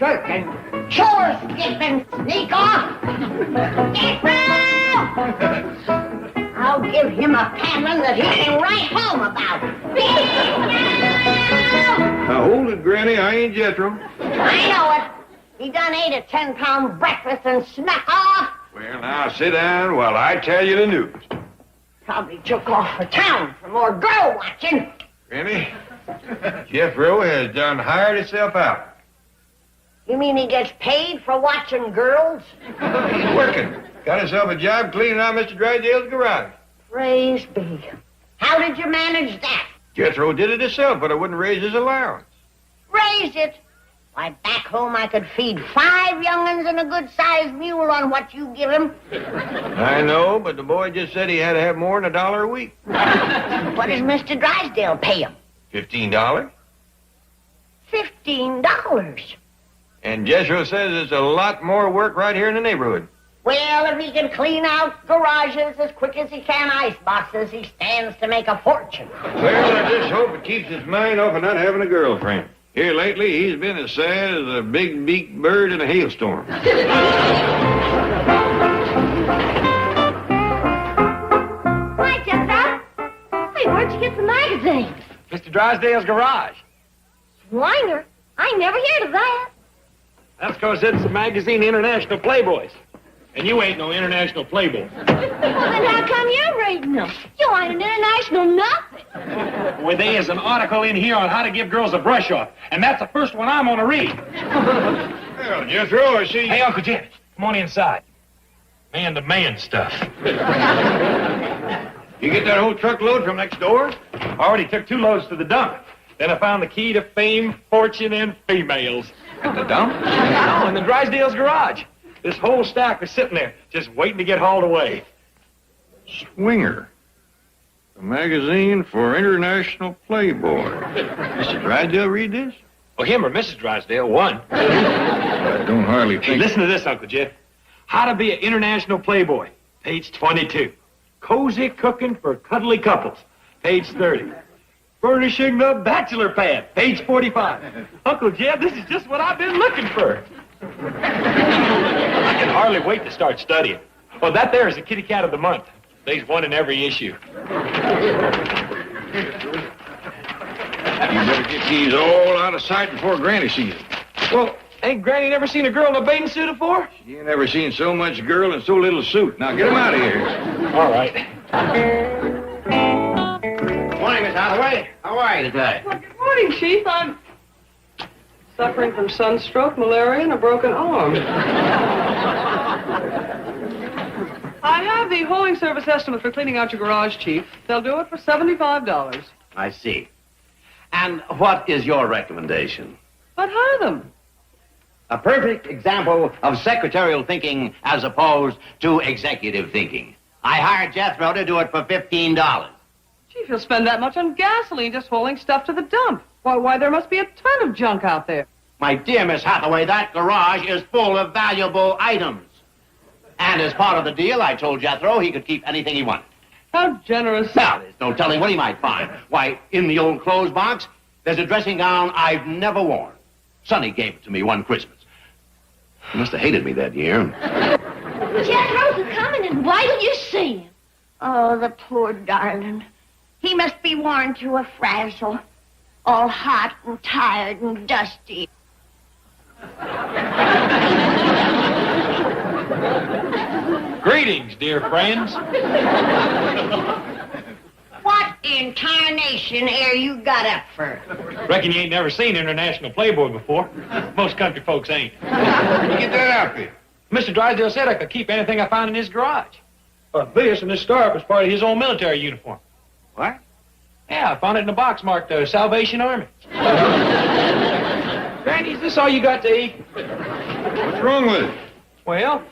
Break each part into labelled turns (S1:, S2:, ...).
S1: skirt and chore skip and sneak off. Jethro! I'll give him a paddling that he can write home about.
S2: Now, hold it, Granny. I ain't Jethro.
S1: I know it. He done ate a 10-pound breakfast and snuck off.
S2: Well, now, sit down while I tell you the news.
S1: Probably took off for town for more girl watching.
S2: Granny, Jethro has done hired himself out.
S1: You mean he gets paid for watching girls?
S2: He's working. Got himself a job cleaning out Mr. Drysdale's garage.
S1: Praise be. How did you manage that?
S2: Jethro did it himself, but I wouldn't raise his allowance.
S1: Raise it? Why, back home I could feed 5 young'uns and a good-sized mule on what you give him.
S2: I know, but the boy just said he had to have more than $1 a week.
S1: What does Mr. Drysdale pay him?
S2: $15.
S1: $15.
S2: And Jethro says it's a lot more work right here in the neighborhood.
S1: Well, if he can clean out garages as quick as he can ice boxes, he stands to make a fortune.
S2: Well, I just hope it keeps his mind off of not having a girlfriend. Here lately, he's been as sad as a big-beaked bird in a hailstorm.
S1: Why, Jethro? Hey, where'd you get the magazines?
S3: Mr. Drysdale's garage.
S1: Swiner? I never heard of that.
S3: That's because it's the magazine International Playboys. And you ain't no international playboy.
S1: Well, then how come you're reading them? You ain't an international nothing.
S3: Well, there is an article in here on how to give girls a brush off. And that's the first one I'm going to read.
S2: Well, Jethro, I see...
S3: Hey, Uncle Jim, come on inside. Man-to-man stuff.
S2: You get that whole truckload from next door?
S3: I already took 2 loads to the dump. Then I found the key to fame, fortune, and females.
S2: At the dump?
S3: No, in the Drysdale's garage. This whole stack was sitting there, just waiting to get hauled away.
S2: Swinger. A magazine for international playboy. Mr. Drysdale read this?
S3: Well, him or Mrs. Drysdale, one.
S2: I don't hardly think...
S3: Hey, listen to this, Uncle Jeff. How to be an international playboy, page 22. Cozy cooking for cuddly couples, page 30. Furnishing the bachelor pad, page 45. Uncle Jeff, this is just what I've been looking for. I can hardly wait to start studying. Oh, that there is the kitty cat of the month. There's one in every issue.
S2: You better get these all out of sight before Granny sees them.
S3: Well, ain't Granny never seen a girl in a bathing suit before?
S2: She ain't never seen so much girl in so little suit. Now, get them out of here.
S3: All right.
S4: Morning, Miss Hathaway. How are you today?
S5: Well, good morning, Chief. I'm suffering from sunstroke, malaria, and a broken arm. I have the hauling service estimate for cleaning out your garage, Chief. They'll do it for $75.
S4: I see. And what is your recommendation?
S5: But hire them.
S4: A perfect example of secretarial thinking as opposed to executive thinking. I hired Jethro to do it for $15.
S5: Chief, you'll spend that much on gasoline just hauling stuff to the dump. Why, there must be a ton of junk out there.
S4: My dear Miss Hathaway, that garage is full of valuable items. And as part of the deal, I told Jethro he could keep anything he wanted.
S5: How generous.
S4: Now, there's no telling what he might find. Why, in the old clothes box, there's a dressing gown I've never worn. Sonny gave it to me one Christmas. He must have hated me that year.
S1: Jethro's coming, and why don't you see him? Oh, the poor darling. He must be worn to a frazzle. All hot and tired and dusty.
S3: Greetings, dear friends.
S1: What in tarnation air you got up for?
S3: Reckon you ain't never seen International Playboy before. Most country folks ain't.
S2: Where'd you get that outfit?
S3: Mr. Drysdale said I could keep anything I found in his garage. This and this scarf was part of his old military uniform.
S2: What?
S3: Yeah, I found it in a box marked Salvation Army. Granny, is this all you got to eat?
S2: What's wrong with it?
S3: Well,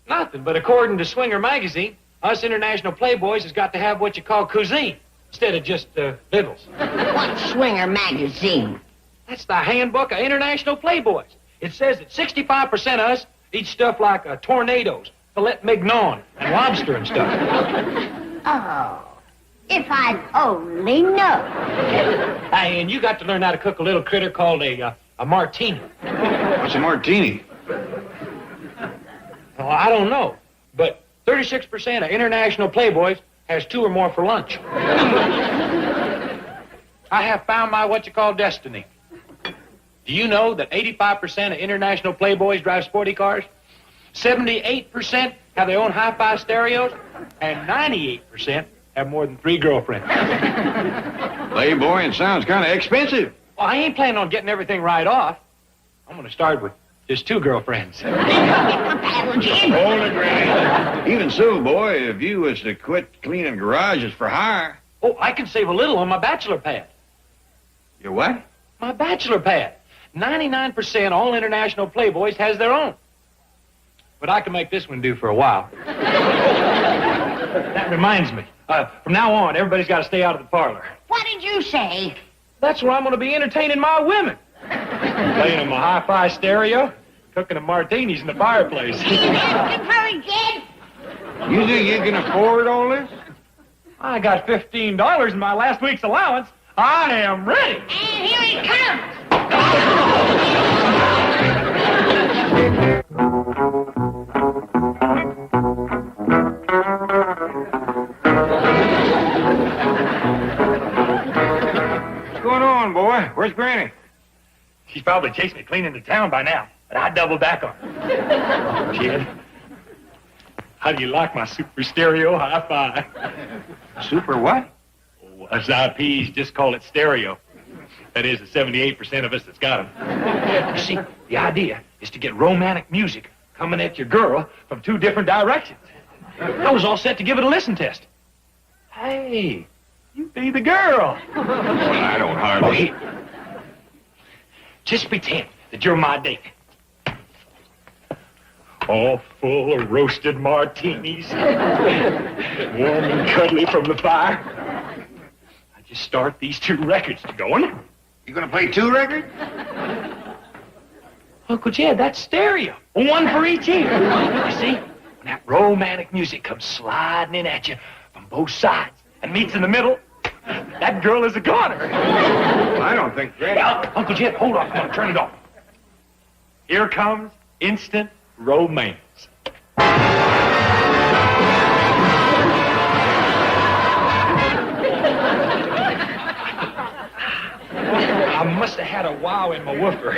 S3: nothing, but according to Swinger magazine, us international playboys has got to have what you call cuisine instead of just victuals.
S1: What Swinger magazine?
S3: That's the handbook of international playboys. It says that 65% of us eat stuff like tornadoes, filet mignon, and lobster and stuff.
S1: Oh, if I'd only known.
S3: Hey, and you got to learn how to cook a little critter called a martini.
S2: I What's a martini?
S3: Well, I don't know, but 36% of international playboys has 2 or more for lunch. I have found my what-you-call destiny. Do you know that 85% of international playboys drive sporty cars? 78% have their own hi-fi stereos? And 98% have more than 3 girlfriends.
S2: Playboy, it sounds kind of expensive.
S3: Well, I ain't planning on getting everything right off. I'm going to start with just 2 girlfriends.
S2: Hold it, Granny. Even so, boy, if you was to quit cleaning garages for hire...
S3: Oh, I can save a little on my bachelor pad.
S2: Your what?
S3: My bachelor pad. 99% all international playboys has their own. But I can make this one do for a while. That reminds me. From now on, everybody's got to stay out of the parlor.
S1: What did you say?
S3: That's where I'm going to be entertaining my women. Playing on my hi-fi stereo, cooking them martinis in the fireplace.
S1: Very good.
S2: You think you can afford all this?
S3: I got $15 in my last week's allowance. I am ready.
S1: And here he comes.
S2: What's going on, boy? Where's Granny?
S3: She's probably chased me clean into town by now, but I double back on her. Kid, how do you like my super stereo hi-fi?
S2: Super what?
S3: Oh, us IPs just call it stereo. That is, the 78% of us that's got them. You see, the idea is to get romantic music coming at your girl from 2 different directions. I was all set to give it a listen test. Hey, you be the girl.
S2: Well, I don't hardly...
S3: Oh, here. Just pretend that you're my date. All full of roasted martinis, warm and cuddly from the fire. I just start these 2 records going.
S2: You gonna play 2 records?
S3: Uncle Jed, that's stereo. 1 for each ear. You see, when that romantic music comes sliding in at you from both sides and meets in the middle, that girl is a goner.
S2: I don't think Granny...
S3: Uncle Jed, hold on. I'm gonna turn it off. Here comes instant romance. I must have had a wow in my woofer.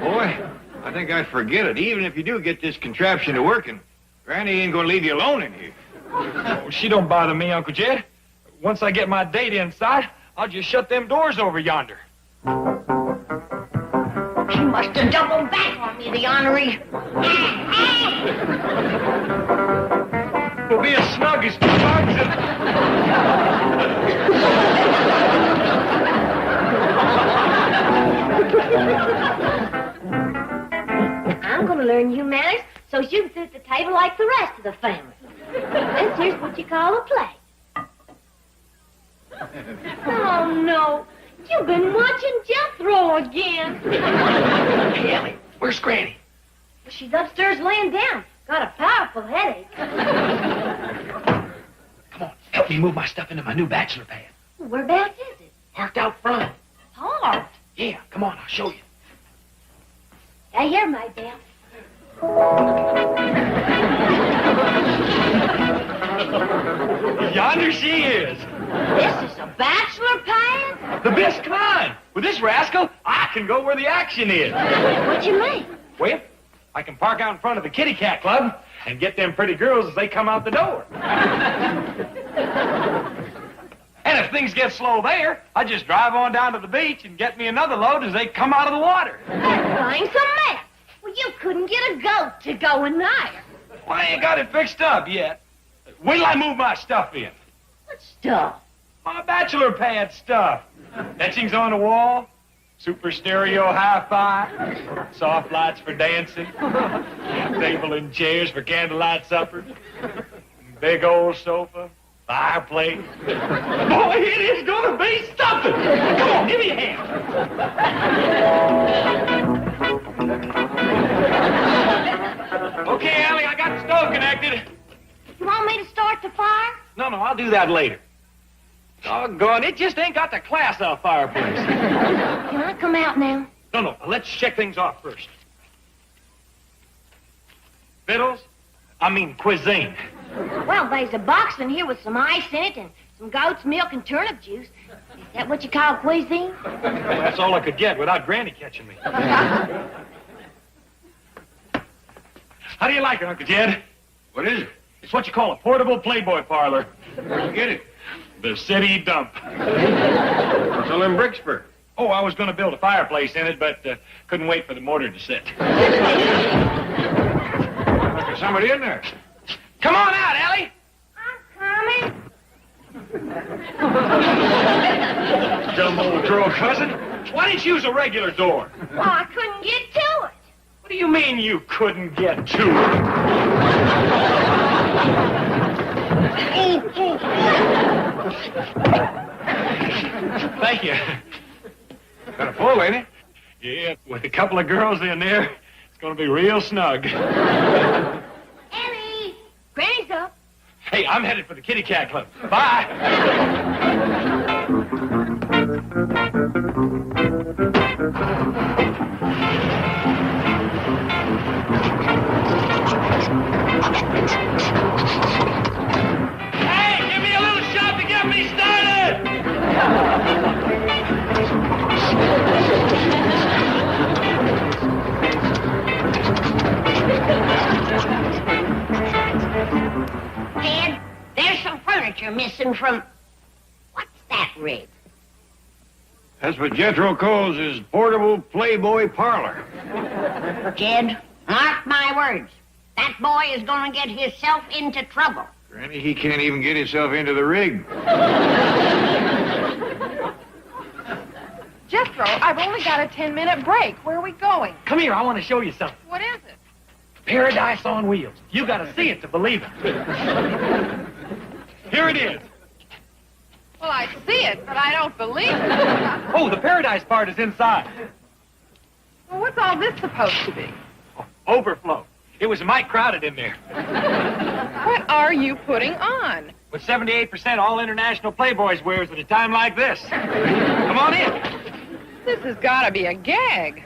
S2: Boy, I think I'd forget it. Even if you do get this contraption to working, Granny ain't gonna leave you alone in here.
S3: Oh, she don't bother me, Uncle Jed. Once I get my date inside, I'll just shut them doors over yonder.
S1: He must have doubled back on me, the honoree.
S3: We'll be as snug as 2 bugs and...
S1: I'm going to learn you manners so you can sit at the table like the rest of the family. This here's what you call a play. Oh, no. You've been watching Jethro again.
S3: Hey, Ellie, where's Granny?
S1: She's upstairs laying down. Got a powerful headache.
S3: Come on, help me move my stuff into my new bachelor pad.
S1: Whereabouts is it?
S3: Parked out front.
S1: Parked.
S3: Yeah, come on, I'll show you.
S1: Hey, here, my dear.
S3: Yonder she is.
S1: This is a bachelor pad?
S3: The best kind. With this rascal, I can go where the action is.
S1: What you mean?
S3: Well, I can park out in front of the kitty cat club and get them pretty girls as they come out the door. And if things get slow there, I just drive on down to the beach and get me another load as they come out of the water.
S1: That thing's a mess. Well, you couldn't get a goat to go in there.
S3: Well, I ain't got it fixed up yet. Wait till I move my stuff in.
S1: What stuff?
S3: My bachelor pad stuff. Etchings on the wall, super stereo hi-fi, soft lights for dancing, table and chairs for candlelight supper, big old sofa, fireplace. Boy, it is gonna be something. Come on, give me a hand. Okay, Allie, I got the stove connected.
S1: You want me to start the fire?
S3: No, I'll do that later. Doggone, it just ain't got the class of a fireplace.
S1: Can I come out now?
S3: No, let's check things off first. Victuals? I mean cuisine.
S1: Well, there's a box in here with some ice in it and some goat's milk and turnip juice. Is that what you call cuisine?
S3: Well, that's all I could get without Granny catching me. How do you like it, Uncle Jed?
S2: What is it?
S3: It's what you call a portable Playboy parlor.
S2: Where'd you get it?
S3: The city dump.
S2: What's all them bricks for?
S3: Oh, I was going to build a fireplace in it, but couldn't wait for the mortar to set.
S2: There's somebody in there.
S3: Come on out, Allie.
S1: I'm coming.
S3: Dumb old girl cousin. Why didn't you use a regular door?
S1: Oh, I couldn't get to it.
S3: What do you mean you couldn't get to it? Thank you.
S2: Got a full, ain't it?
S3: Yeah, with a couple of girls in there, it's going to be real snug.
S1: Ellie, Granny's up.
S3: Hey, I'm headed for the kitty cat club. Bye. Hey, give me a little shot to get me started!
S1: Dad, there's some furniture missing from... What's that, Rig?
S2: That's what Jethro calls his portable Playboy parlor.
S1: Jed, mark my words. That boy is going to get himself into trouble.
S2: Granny, he can't even get himself into the rig.
S6: Jethro, I've only got a 10-minute break. Where are we going?
S3: Come here, I want to show you something.
S6: What is it?
S3: Paradise on wheels. You got to see it to believe it. Here it is.
S6: Well, I see it, but I don't believe it.
S3: Oh, the paradise part is inside.
S6: Well, what's all this supposed to be?
S3: Overflow. It was mighty crowded in there.
S6: What are you putting on?
S3: What 78% all international Playboys wears at a time like this. Come on in.
S6: This has got to be a gag.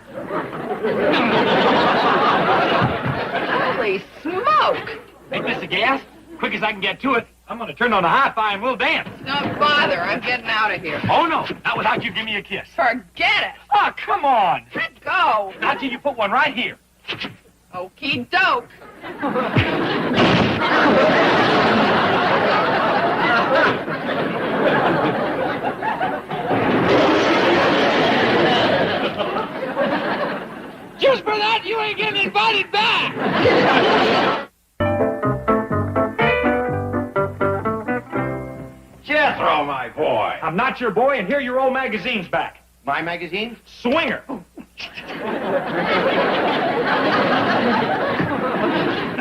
S6: Holy smoke!
S3: Ain't this a gas? Quick as I can get to it, I'm going to turn on the hi-fi and we'll dance.
S6: Don't bother. I'm getting out of here.
S3: Oh, no. Not without you giving me a kiss.
S6: Forget it.
S3: Oh, come on.
S6: Let go.
S3: Not till you put one right here.
S6: Okie doke.
S3: Just for that, you ain't getting invited back.
S4: Jethro, my boy.
S3: I'm not your boy, and here are your old magazines back.
S4: My magazine?
S3: Swinger.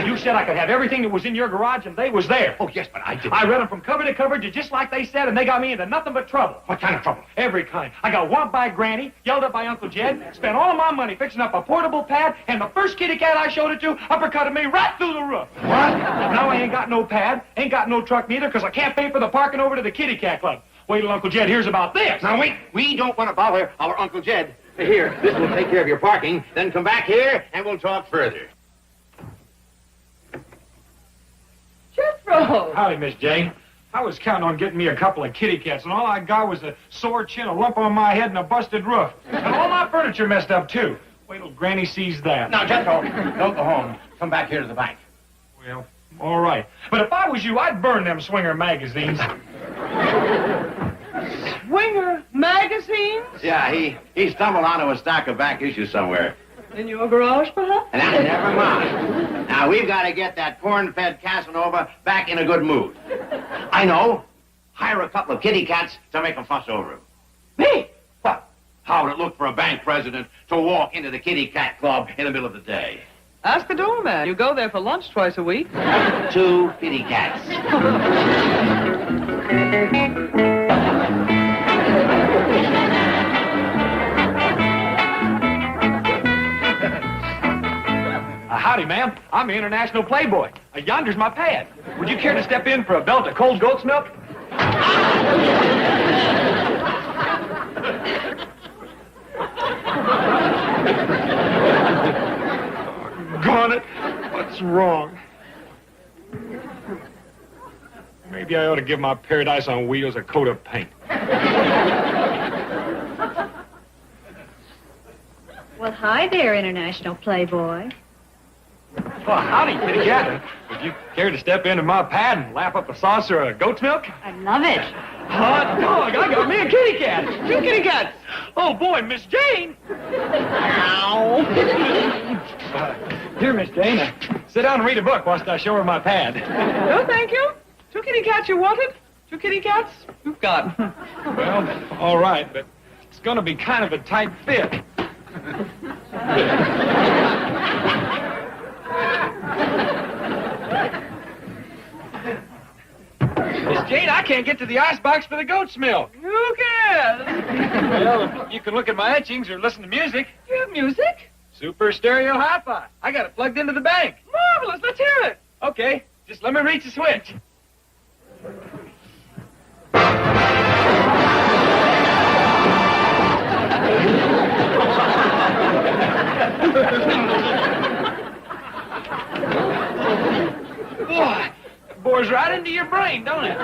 S3: You said I could have everything that was in your garage, and they was there.
S4: Oh, yes, but I didn't.
S3: I read them from cover to cover, just like they said, and they got me into nothing but trouble.
S4: What kind of trouble?
S3: Every kind. I got whomped by Granny, yelled at by Uncle Jed, spent all of my money fixing up a portable pad, and the first kitty cat I showed it to uppercutted me right through the roof.
S4: What?
S3: Now I ain't got no pad, ain't got no truck neither, because I can't pay for the parking over to the kitty cat club. Wait till Uncle Jed hears about this.
S4: Now, wait. We don't want to bother our Uncle Jed. Here, this will take care of your parking. Then come back here, and we'll talk further.
S6: Jethro.
S3: Howdy, Miss Jane. I was counting on getting me a couple of kitty cats, and all I got was a sore chin, a lump on my head, and a busted roof. And all my furniture messed up, too. Wait till Granny sees that.
S4: Now, Jethro, don't go home. Come back here to the bank.
S3: Well, all right. But if I was you, I'd burn them Swinger magazines.
S5: Swinger magazines?
S4: Yeah, he stumbled onto a stack of back issues somewhere.
S5: In your garage, perhaps?
S4: Now, never mind. Now, we've got to get that corn-fed Casanova back in a good mood. I know. Hire a couple of kitty cats to make a fuss over him. Me? What? How would it look for a bank president to walk into the kitty cat club in the middle of the day?
S5: Ask the doorman. You go there for lunch twice a week.
S4: 2 kitty cats.
S3: Howdy, ma'am. I'm the international Playboy. Yonder's my pad. Would you care to step in for a belt of cold goat's milk? What's wrong? Maybe I ought to give my paradise on wheels a coat of paint.
S7: Well, hi there, International Playboy.
S3: Well, howdy, kitty cat. Would you care to step into my pad and lap up a saucer of goat's milk?
S7: I'd love it.
S3: Hot dog, I got me a kitty cat. 2 kitty cats. Oh, boy, Miss Jane. Ow. Here, Miss Jane, sit down and read a book whilst I show her my pad.
S5: No, thank you. 2 kitty cats you wanted? 2 kitty cats? You've got.
S3: Well, all right, but it's going to be kind of a tight fit. Miss Jane, I can't get to the icebox for the goat's milk.
S5: Who cares?
S3: Well, you can look at my etchings or listen to music.
S5: You have music?
S3: Super stereo hi-fi. I got it plugged into the bank.
S5: Marvelous. Let's hear it.
S3: Okay, just let me reach the switch. Boy, it bores right into your brain, don't it?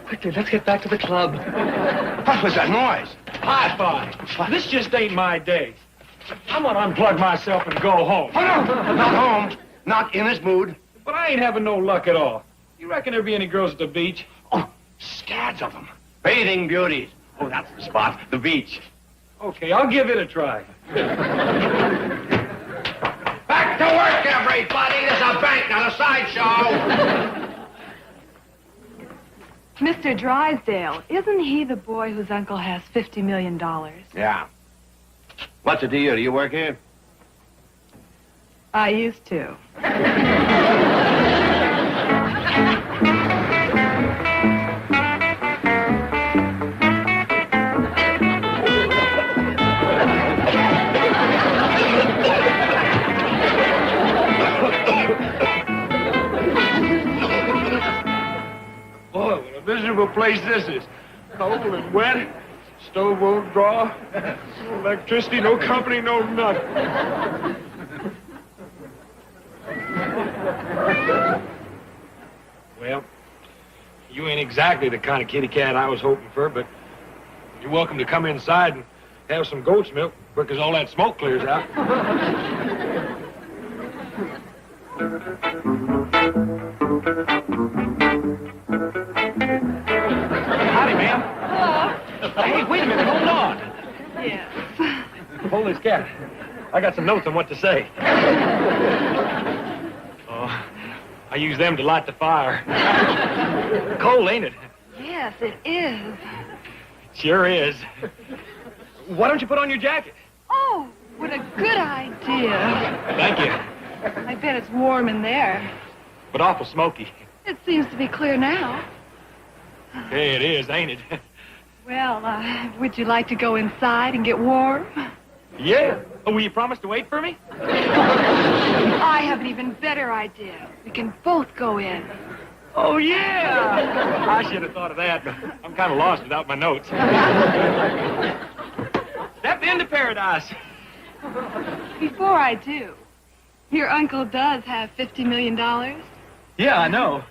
S5: Quickly, let's get back to the club.
S4: What was that noise?
S3: Hi-fi. This just ain't my day. I'm gonna unplug myself and go home.
S4: Oh, no, not home. Not in this mood.
S3: But I ain't having no luck at all. You reckon there'll be any girls at the beach?
S4: Oh, scads of them. Bathing beauties. Oh, that's the spot, the beach.
S3: Okay, I'll give it a try.
S4: Back to work, everybody. There's a bank, not a sideshow.
S7: Mr. Drysdale, isn't he the boy whose uncle has $50 million?
S4: Yeah. What's it to you? Do you work here?
S7: I used to.
S3: Boy, what a miserable place this is. Cold and wet. Stove won't draw. No electricity, no company, no nothing. Well, you ain't exactly the kind of kitty cat I was hoping for, but you're welcome to come inside and have some goat's milk quick as all that smoke clears out. Howdy, ma'am.
S7: Hello.
S3: Hey, wait a minute, hold on.
S7: Yes.
S3: Hold this cat. I got some notes on what to say. Oh, I use them to light the fire. Cold, ain't it?
S7: Yes, it is.
S3: Sure is. Why don't you put on your jacket?
S7: Oh, what a good idea.
S3: Thank you.
S7: I bet it's warm in there.
S3: But awful smoky.
S7: It seems to be clear now.
S3: Hey, it is, ain't it?
S7: Well, would you like to go inside and get warm?
S3: Yeah. Oh, will you promise to wait for me?
S7: I have an even better idea. We can both go in.
S3: Oh, yeah. I should have thought of that, but I'm kind of lost without my notes. Step into paradise.
S7: Before I do, your uncle does have $50 million.
S3: Yeah, I know.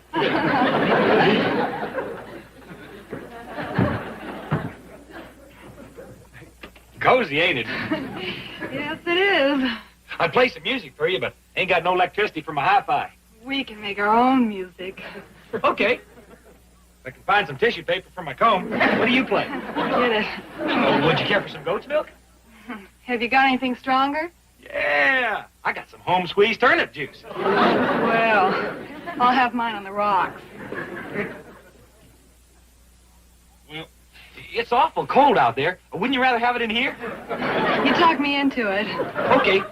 S3: Cozy, ain't it?
S7: Yes, it is.
S3: I'd play some music for you, but ain't got no electricity for my hi-fi.
S7: We can make our own music.
S3: Okay. If I can find some tissue paper for my comb, what do you play?
S7: Get it.
S3: Oh, would you care for some goat's milk?
S7: Have you got anything stronger?
S3: Yeah. I got some home-squeezed turnip juice.
S7: Well, I'll have mine on the rocks.
S3: Well, it's awful cold out there. Wouldn't you rather have it in here?
S7: You talked me into it.
S3: Okay.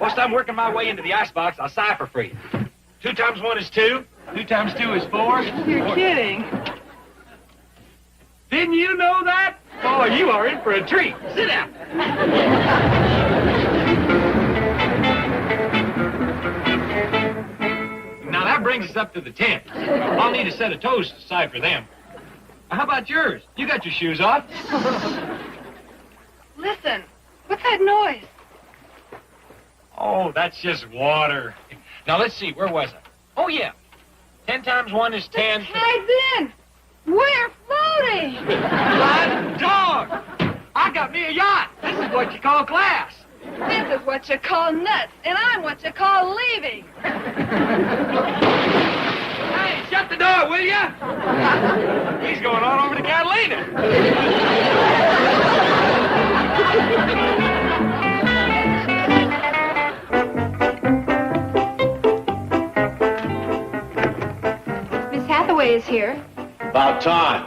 S3: Whilst I'm working my way into the icebox, I'll cipher for you. 2 times 1 is 2. 2 times 2 is 4.
S7: You're kidding.
S3: Didn't you know that? Oh, you are in for a treat. Sit down. Now, that brings us up to the 10. I'll need a set of toes to cipher them. How about yours? You got your shoes off.
S7: Listen, what's that noise?
S3: Oh, that's just water. Now, let's see. Where was I? Oh, yeah. 10 times 1 is 10.
S6: Hey, Ben, we're floating.
S3: Blood dog! I got me a yacht. This is what you call class.
S6: This is what you call nuts, and I'm what you call leaving.
S3: Hey, shut the door, will ya? He's going on over to Catalina.
S7: Miss Hathaway is here.
S4: About time.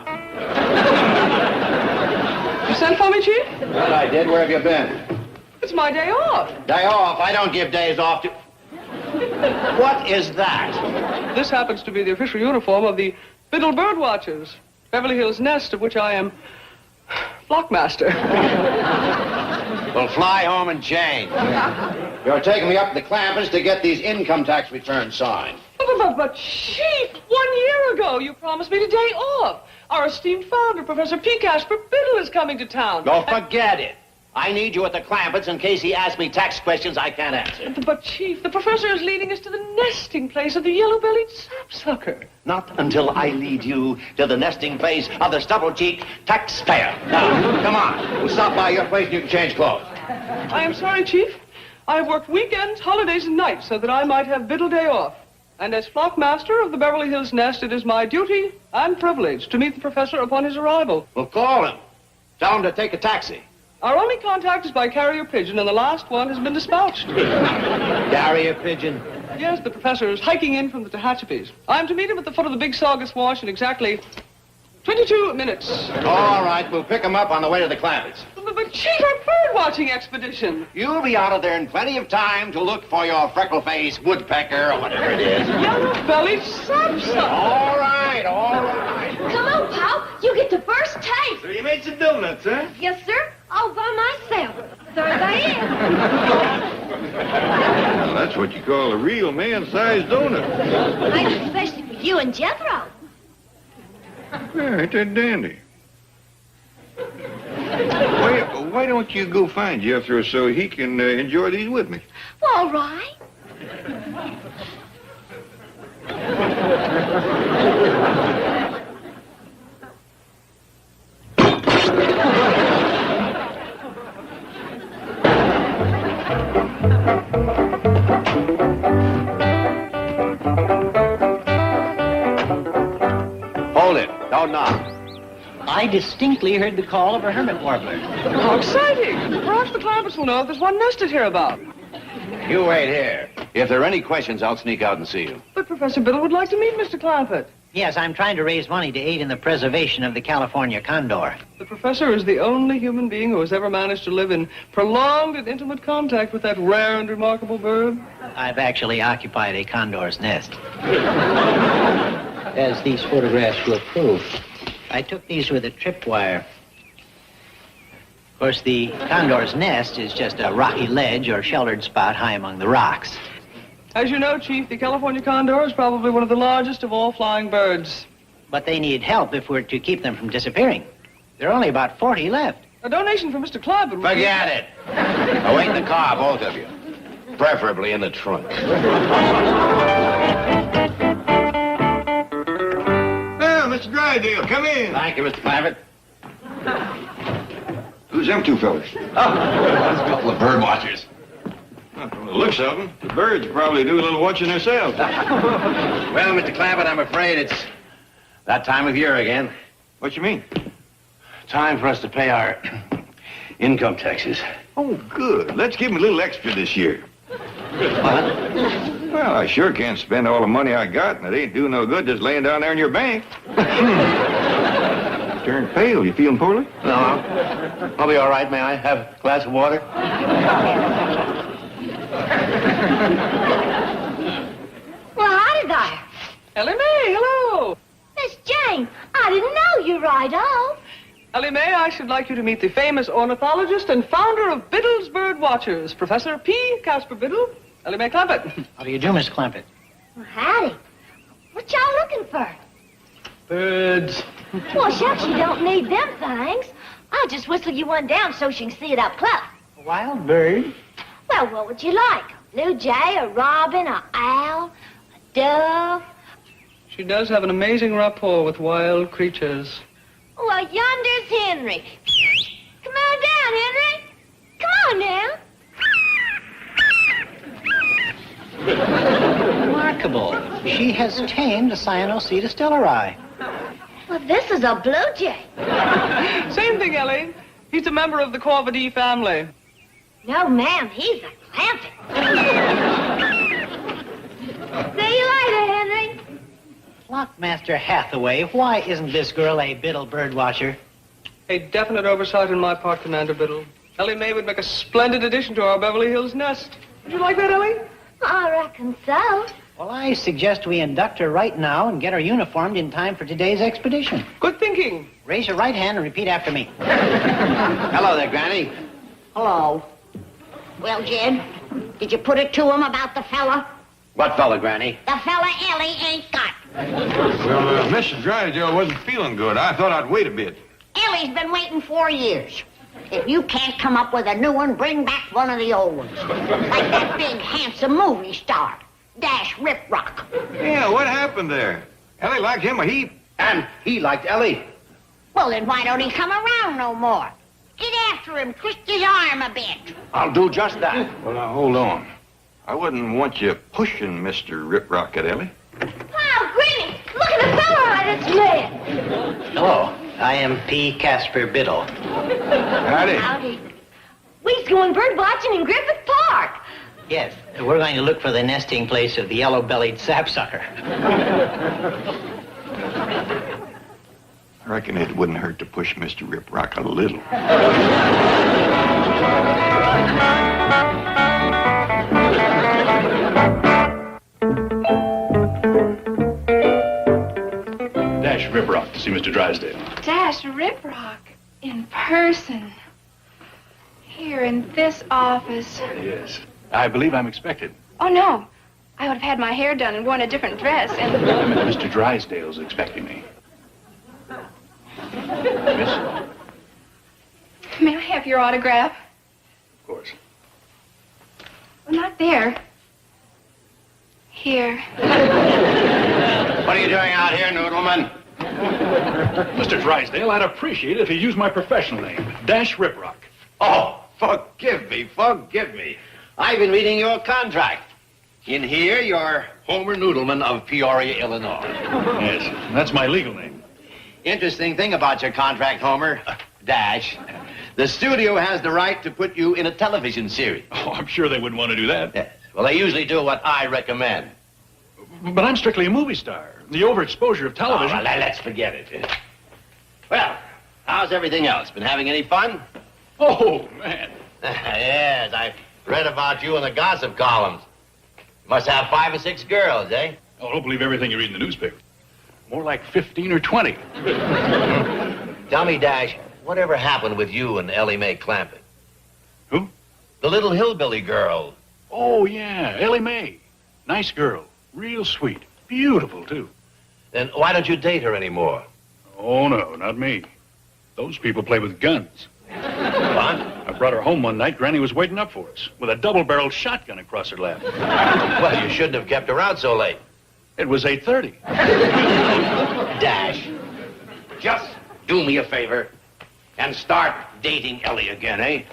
S5: You sent for me, Chief?
S4: Well, I did. Where have you been?
S5: It's my day off.
S4: Day off. I don't give days off to... What is that?
S5: This happens to be the official uniform of the Biddle Bird Watchers, Beverly Hills nest, of which I am flockmaster.
S4: Well, fly home and change. You're taking me up to the Clampetts to get these income tax returns signed.
S5: But, Chief, 1 year ago you promised me the day off. Our esteemed founder, Professor P. Casper Biddle, is coming to town.
S4: Go forget it. I need you at the Clampetts in case he asks me tax questions I can't answer.
S5: But, Chief, the professor is leading us to the nesting place of the yellow-bellied sapsucker.
S4: Not until I lead you to the nesting place of the stubble-cheeked taxpayer. Now, come on. We'll stop by your place and you can change clothes.
S5: I am sorry, Chief. I have worked weekends, holidays, and nights so that I might have Biddle day off. And as flockmaster of the Beverly Hills nest, it is my duty and privilege to meet the professor upon his arrival.
S4: Well, call him. Tell him to take a taxi.
S5: Our only contact is by carrier pigeon, and the last one has been dispatched.
S4: Carrier pigeon.
S5: Yes, the professor is hiking in from the Tehachapi's. I'm to meet him at the foot of the Big Saugus Wash in exactly 22 minutes.
S4: All right, we'll pick him up on the way to the Clampetts.
S5: But Chief, our bird-watching expedition.
S4: You'll be out of there in plenty of time to look for your freckle-faced woodpecker or whatever it is.
S5: Yellow-bellied sapsucker.
S4: All right, all right.
S1: Come on, pal. You get the first taste.
S2: So you made some donuts, huh?
S1: Yes, sir. All by myself. There they is.
S2: Well, that's what you call a real man-sized donut.
S1: Made especially for you and Jethro.
S2: Yeah, ain't that dandy? Why don't you go find Jethro so he can enjoy these with me?
S1: All right.
S4: Hold it. Don't knock.
S8: I distinctly heard the call of a hermit warbler.
S5: How exciting. Perhaps the Clampetts will know if there's one nested here about.
S4: You wait here. If there are any questions, I'll sneak out and see you.
S5: But Professor Biddle would like to meet Mr. Clampett.
S8: Yes, I'm trying to raise money to aid in the preservation of the California condor.
S5: The professor is the only human being who has ever managed to live in prolonged and intimate contact with that rare and remarkable bird.
S8: I've actually occupied a condor's nest. As these photographs will prove. I took these with a tripwire. Of course, the condor's nest is just a rocky ledge or sheltered spot high among the rocks.
S5: As you know, Chief, the California condor is probably one of the largest of all flying birds.
S8: But they need help if we're to keep them from disappearing. There are only about 40 left.
S5: A donation from Mr. Clampett.
S4: Forget it. Now, wait in the car, both of you. Preferably in the trunk.
S2: Mr. Drydale, come in.
S4: Thank you, Mr. Clampett.
S2: Who's them two fellas?
S4: Oh, that's a couple of bird watchers.
S2: Well, from the looks of them, the birds probably do a little watching themselves.
S4: Well, Mr. Clampett, I'm afraid it's that time of year again.
S2: What you mean?
S4: Time for us to pay our income taxes.
S2: Oh, good. Let's give them a little extra this year.
S4: What?
S2: Well, I sure can't spend all the money I got, and it ain't doing no good just laying down there in your bank. Turned pale. You feeling poorly?
S4: No. I'll be all right. May I have a glass of water?
S1: Well, howdy there.
S5: Ellie Mae, hello.
S1: Miss Jane, I didn't know you right off.
S5: Ellie Mae, I should like you to meet the famous ornithologist and founder of Biddle's Bird Watchers, Professor P. Casper Biddle. Ellie Mae Clampett.
S8: How do you do, Miss Clampett?
S1: Well, howdy. What y'all looking for?
S5: Birds.
S1: Well, shucks, you don't need them things. I'll just whistle you one down so she can see it up close.
S8: A wild bird?
S1: Well, what would you like? Blue jay, a robin, a owl, a dove.
S5: She does have an amazing rapport with wild creatures.
S1: Well, yonder's Henry. Come on down, Henry. Come on now.
S8: Remarkable. She has tamed a Cyanocetus
S1: Well, this is a blue jay.
S5: Same thing, Ellie. He's a member of the Corvidae family.
S1: No, ma'am, he's a Clampett. See you later, Henry.
S8: Flockmaster Hathaway, why isn't this girl a Biddle bird watcher?
S5: A definite oversight on my part, Commander Biddle. Ellie Mae would make a splendid addition to our Beverly Hills nest. Would you like that, Ellie?
S1: I reckon so.
S8: Well, I suggest we induct her right now and get her uniformed in time for today's expedition.
S5: Good thinking.
S8: Raise your right hand and repeat after me.
S4: Hello there, Granny.
S1: Hello. Well, Jed, did you put it to him about the fella?
S4: What fella, Granny?
S1: The fella Ellie ain't got.
S2: Well, Mr. Drysdale wasn't feeling good. I thought I'd wait a bit.
S1: Ellie's been waiting 4 years. If you can't come up with a new one, bring back one of the old ones. Like that big, handsome movie star, Dash Riprock.
S2: Yeah, what happened there? Ellie liked him a heap.
S4: And he liked Ellie.
S1: Well, then why don't he come around no more? Get after him, twist his arm a bit.
S4: I'll do just that.
S2: Well, now, hold on. I wouldn't want you pushing Mr. Riprock at Ellie.
S1: Wow, Granny, look at the fella I just met.
S8: Hello, I am P. Casper Biddle.
S2: Howdy.
S1: Howdy. We's going bird watching in Griffith Park.
S8: Yes, we're going to look for the nesting place of the yellow-bellied sapsucker.
S2: I reckon it wouldn't hurt to push Mr. Riprock a little.
S9: Dash Riprock to see Mr. Drysdale.
S7: Dash Riprock in person. Here in this office.
S9: Yes. I believe I'm expected.
S7: Oh, no. I would have had my hair done and worn a different dress and...
S9: I meant Mr. Drysdale's expecting me. Miss?
S7: May I have your autograph?
S9: Of course.
S7: Well, not there. Here.
S4: What are you doing out here, Noodleman?
S9: Mr. Drysdale, I'd appreciate it if you used my professional name, Dash Riprock.
S4: Oh, forgive me, forgive me. I've been reading your contract. In here, you're Homer Noodleman of Peoria, Illinois.
S9: Yes, that's my legal name.
S4: Interesting thing about your contract, Homer, Dash. The studio has the right to put you in a television series.
S9: Oh, I'm sure they wouldn't want to do that.
S4: Yes. Well, they usually do what I recommend.
S9: But I'm strictly a movie star. The overexposure of television...
S4: Oh, well, let's forget it. Well, how's everything else? Been having any fun?
S9: Oh, man.
S4: Yes, I read about you in the gossip columns. You must have 5 or 6 girls, eh?
S9: Oh, don't believe everything you read in the newspaper. More like 15 or 20.
S4: Tell me, Dash, whatever happened with you and Ellie Mae Clampett?
S9: Who?
S4: The little hillbilly girl.
S9: Oh, yeah, Ellie Mae. Nice girl. Real sweet. Beautiful, too.
S4: Then why don't you date her anymore?
S9: Oh, no, not me. Those people play with guns.
S4: What?
S9: I brought her home one night. Granny was waiting up for us with a double-barreled shotgun across her lap.
S4: Well, you shouldn't have kept her out so late.
S9: It was 8:30.
S4: Dash, just do me a favor and start dating Ellie again, eh?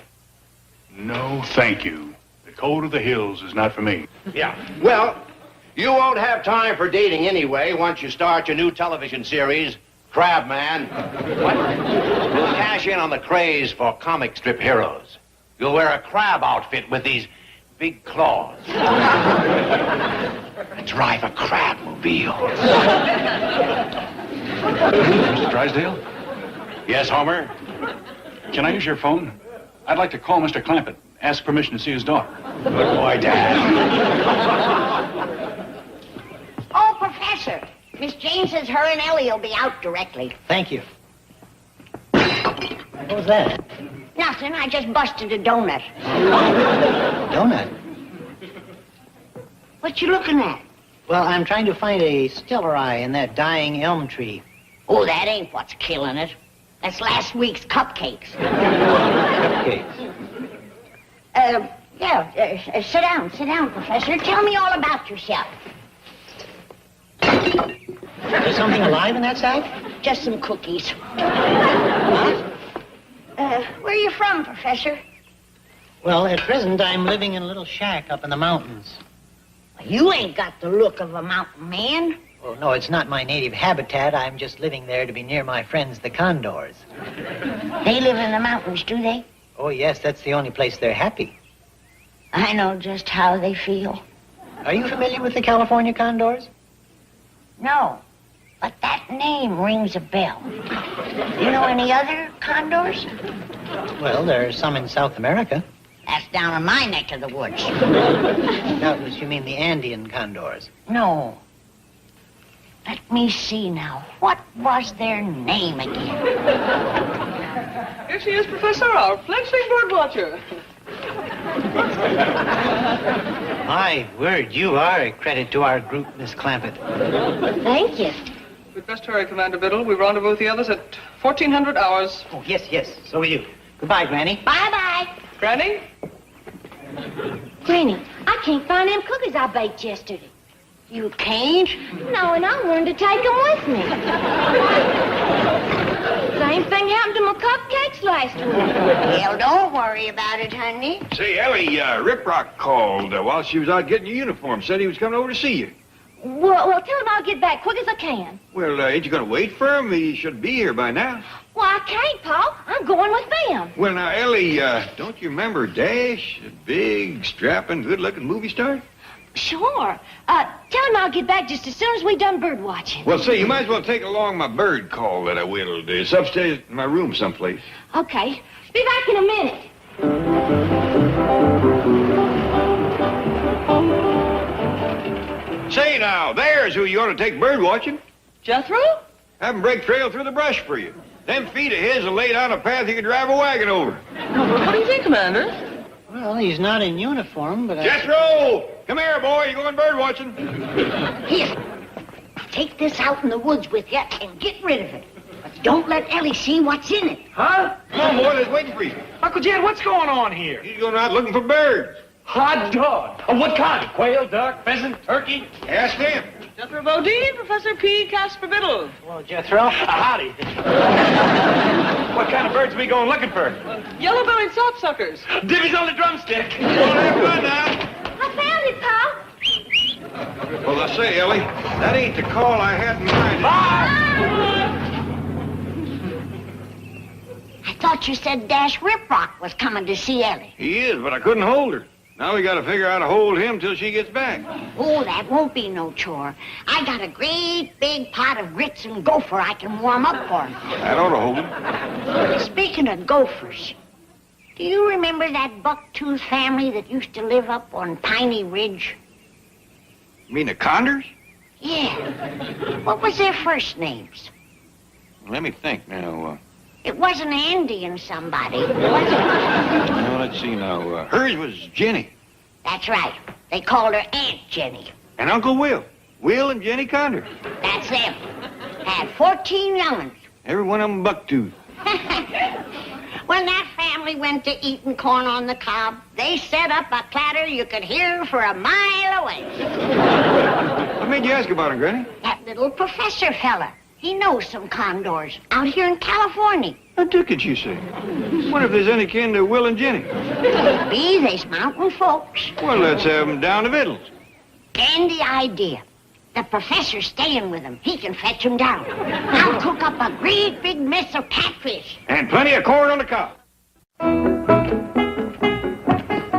S9: No, thank you. The code of the hills is not for me.
S4: Yeah. Well, you won't have time for dating anyway once you start your new television series, Crabman. What? You'll cash in on the craze for comic strip heroes. You'll wear a crab outfit with these big claws. Drive a crabmobile.
S9: Mr. Drysdale?
S4: Yes, Homer?
S9: Can I use your phone? I'd like to call Mr. Clampett. Ask permission to see his daughter.
S4: Good boy, Dad.
S1: Oh, Professor, Miss Jane says her and Ellie will be out directly.
S8: Thank you. What was that?
S1: Nothing, I just busted a donut.
S8: Donut?
S1: What you looking at?
S8: Well, I'm trying to find a stellari in that dying elm tree.
S1: Oh, that ain't what's killing it. That's last week's cupcakes.
S8: Cupcakes.
S1: Yeah, sit down, Professor. Tell me all about yourself.
S8: Is something alive in that sack?
S1: Just some cookies.
S8: What?
S1: Where are you from, Professor?
S8: Well, at present, I'm living in a little shack up in the mountains.
S1: You ain't got the look of a mountain man.
S8: Oh, no, it's not my native habitat. I'm just living there to be near my friends, the condors.
S1: They live in the mountains, do they?
S8: Oh, yes, that's the only place they're happy.
S1: I know just how they feel.
S8: Are you familiar with the California condors?
S1: No, but that name rings a bell. You know any other condors?
S8: Well, there are some in South America.
S1: That's down in my neck of the woods.
S8: Doubtless you mean the Andean condors.
S1: No. Let me see now. What was their name again?
S5: Here she is, Professor, our fledgling bird watcher.
S8: My word, you are a credit to our group, Miss Clampett.
S1: Thank you.
S5: We'd best hurry, Commander Biddle. We rendezvous with the others at 1400 hours.
S8: Oh, yes, so will you. Goodbye, Granny.
S1: Bye-bye.
S5: Granny?
S1: Granny, I can't find them cookies I baked yesterday. You can't? No, and I wanted to take them with me. Same thing happened to my cupcakes last week. Well, don't worry about it, honey.
S2: Say, Ellie, Rip Rock called while she was out getting your uniform. Said he was coming over to see you.
S1: Well, tell him I'll get back quick as I can.
S2: Well, ain't you going to wait for him? He should be here by now.
S1: Well, I can't, Pa. I'm going with them.
S2: Well, now, Ellie, don't you remember Dash? A big, strapping, good-looking movie star?
S1: Sure. Tell him I'll get back just as soon as we done bird watching.
S2: Well, say, you might as well take along my bird call that I whittled. It's upstairs in my room someplace.
S1: Okay. Be back in a minute.
S2: Say, now, there's who you ought to take bird watching.
S5: Jethro?
S2: Have him break trail through the brush for you. Them feet of his will lay down a path you can drive a wagon over.
S5: What do you think, Commander?
S8: Well, he's not in uniform, but
S2: Jethro! Come here, boy. You going bird watching?
S1: Here. Take this out in the woods with you and get rid of it. But don't let Ellie see what's in it.
S3: Huh?
S2: Come on, boy. They're waiting for you.
S3: Uncle Jed, what's going on here?
S2: He's going out looking for birds.
S3: Hot dog. Of what kind? Quail, duck, pheasant, turkey?
S2: Ask them.
S5: Jethro Bodine, Professor P. Casper Biddle.
S8: hello, Jethro.
S3: Howdy. What kind of birds are we going looking for?
S5: Yellow-bellied sapsuckers.
S3: Divvy's on the drumstick.
S2: Well, have fun now.
S1: I found it, Pa.
S2: Well, I say, Ellie, that ain't the call I had in mind.
S1: I thought you said Dash Riprock was coming to see Ellie.
S2: He is, but I couldn't hold her. Now we got to figure out how to hold him till she gets back.
S1: Oh, that won't be no chore. I got a great big pot of grits and gopher I can warm up for him.
S2: That ought to hold him.
S1: Speaking of gophers, do you remember that buck-tooth family that used to live up on Piney Ridge?
S2: You mean the Condors?
S1: Yeah. What was their first names?
S2: Let me think now.
S1: It wasn't Andy and somebody, was it?
S2: Well, let's see now. Hers was Jenny.
S1: That's right. They called her Aunt Jenny.
S2: And Uncle Will. Will and Jenny Condor.
S1: That's them. Had 14 young'uns.
S2: Every one of them bucktooth.
S1: When that family went to eating corn on the cob, they set up a clatter you could hear for a mile away.
S2: What made you ask about him, Granny?
S1: That little professor fella. He knows some condors out here in California.
S2: A ticket, you say? Wonder if there's any kin to Will and Jenny.
S1: Be they's mountain folks.
S2: Well, let's have them down to Vittles.
S1: Dandy idea. The professor's staying with him. He can fetch him down. I'll cook up a great big mess of catfish.
S2: And plenty of corn on the cob.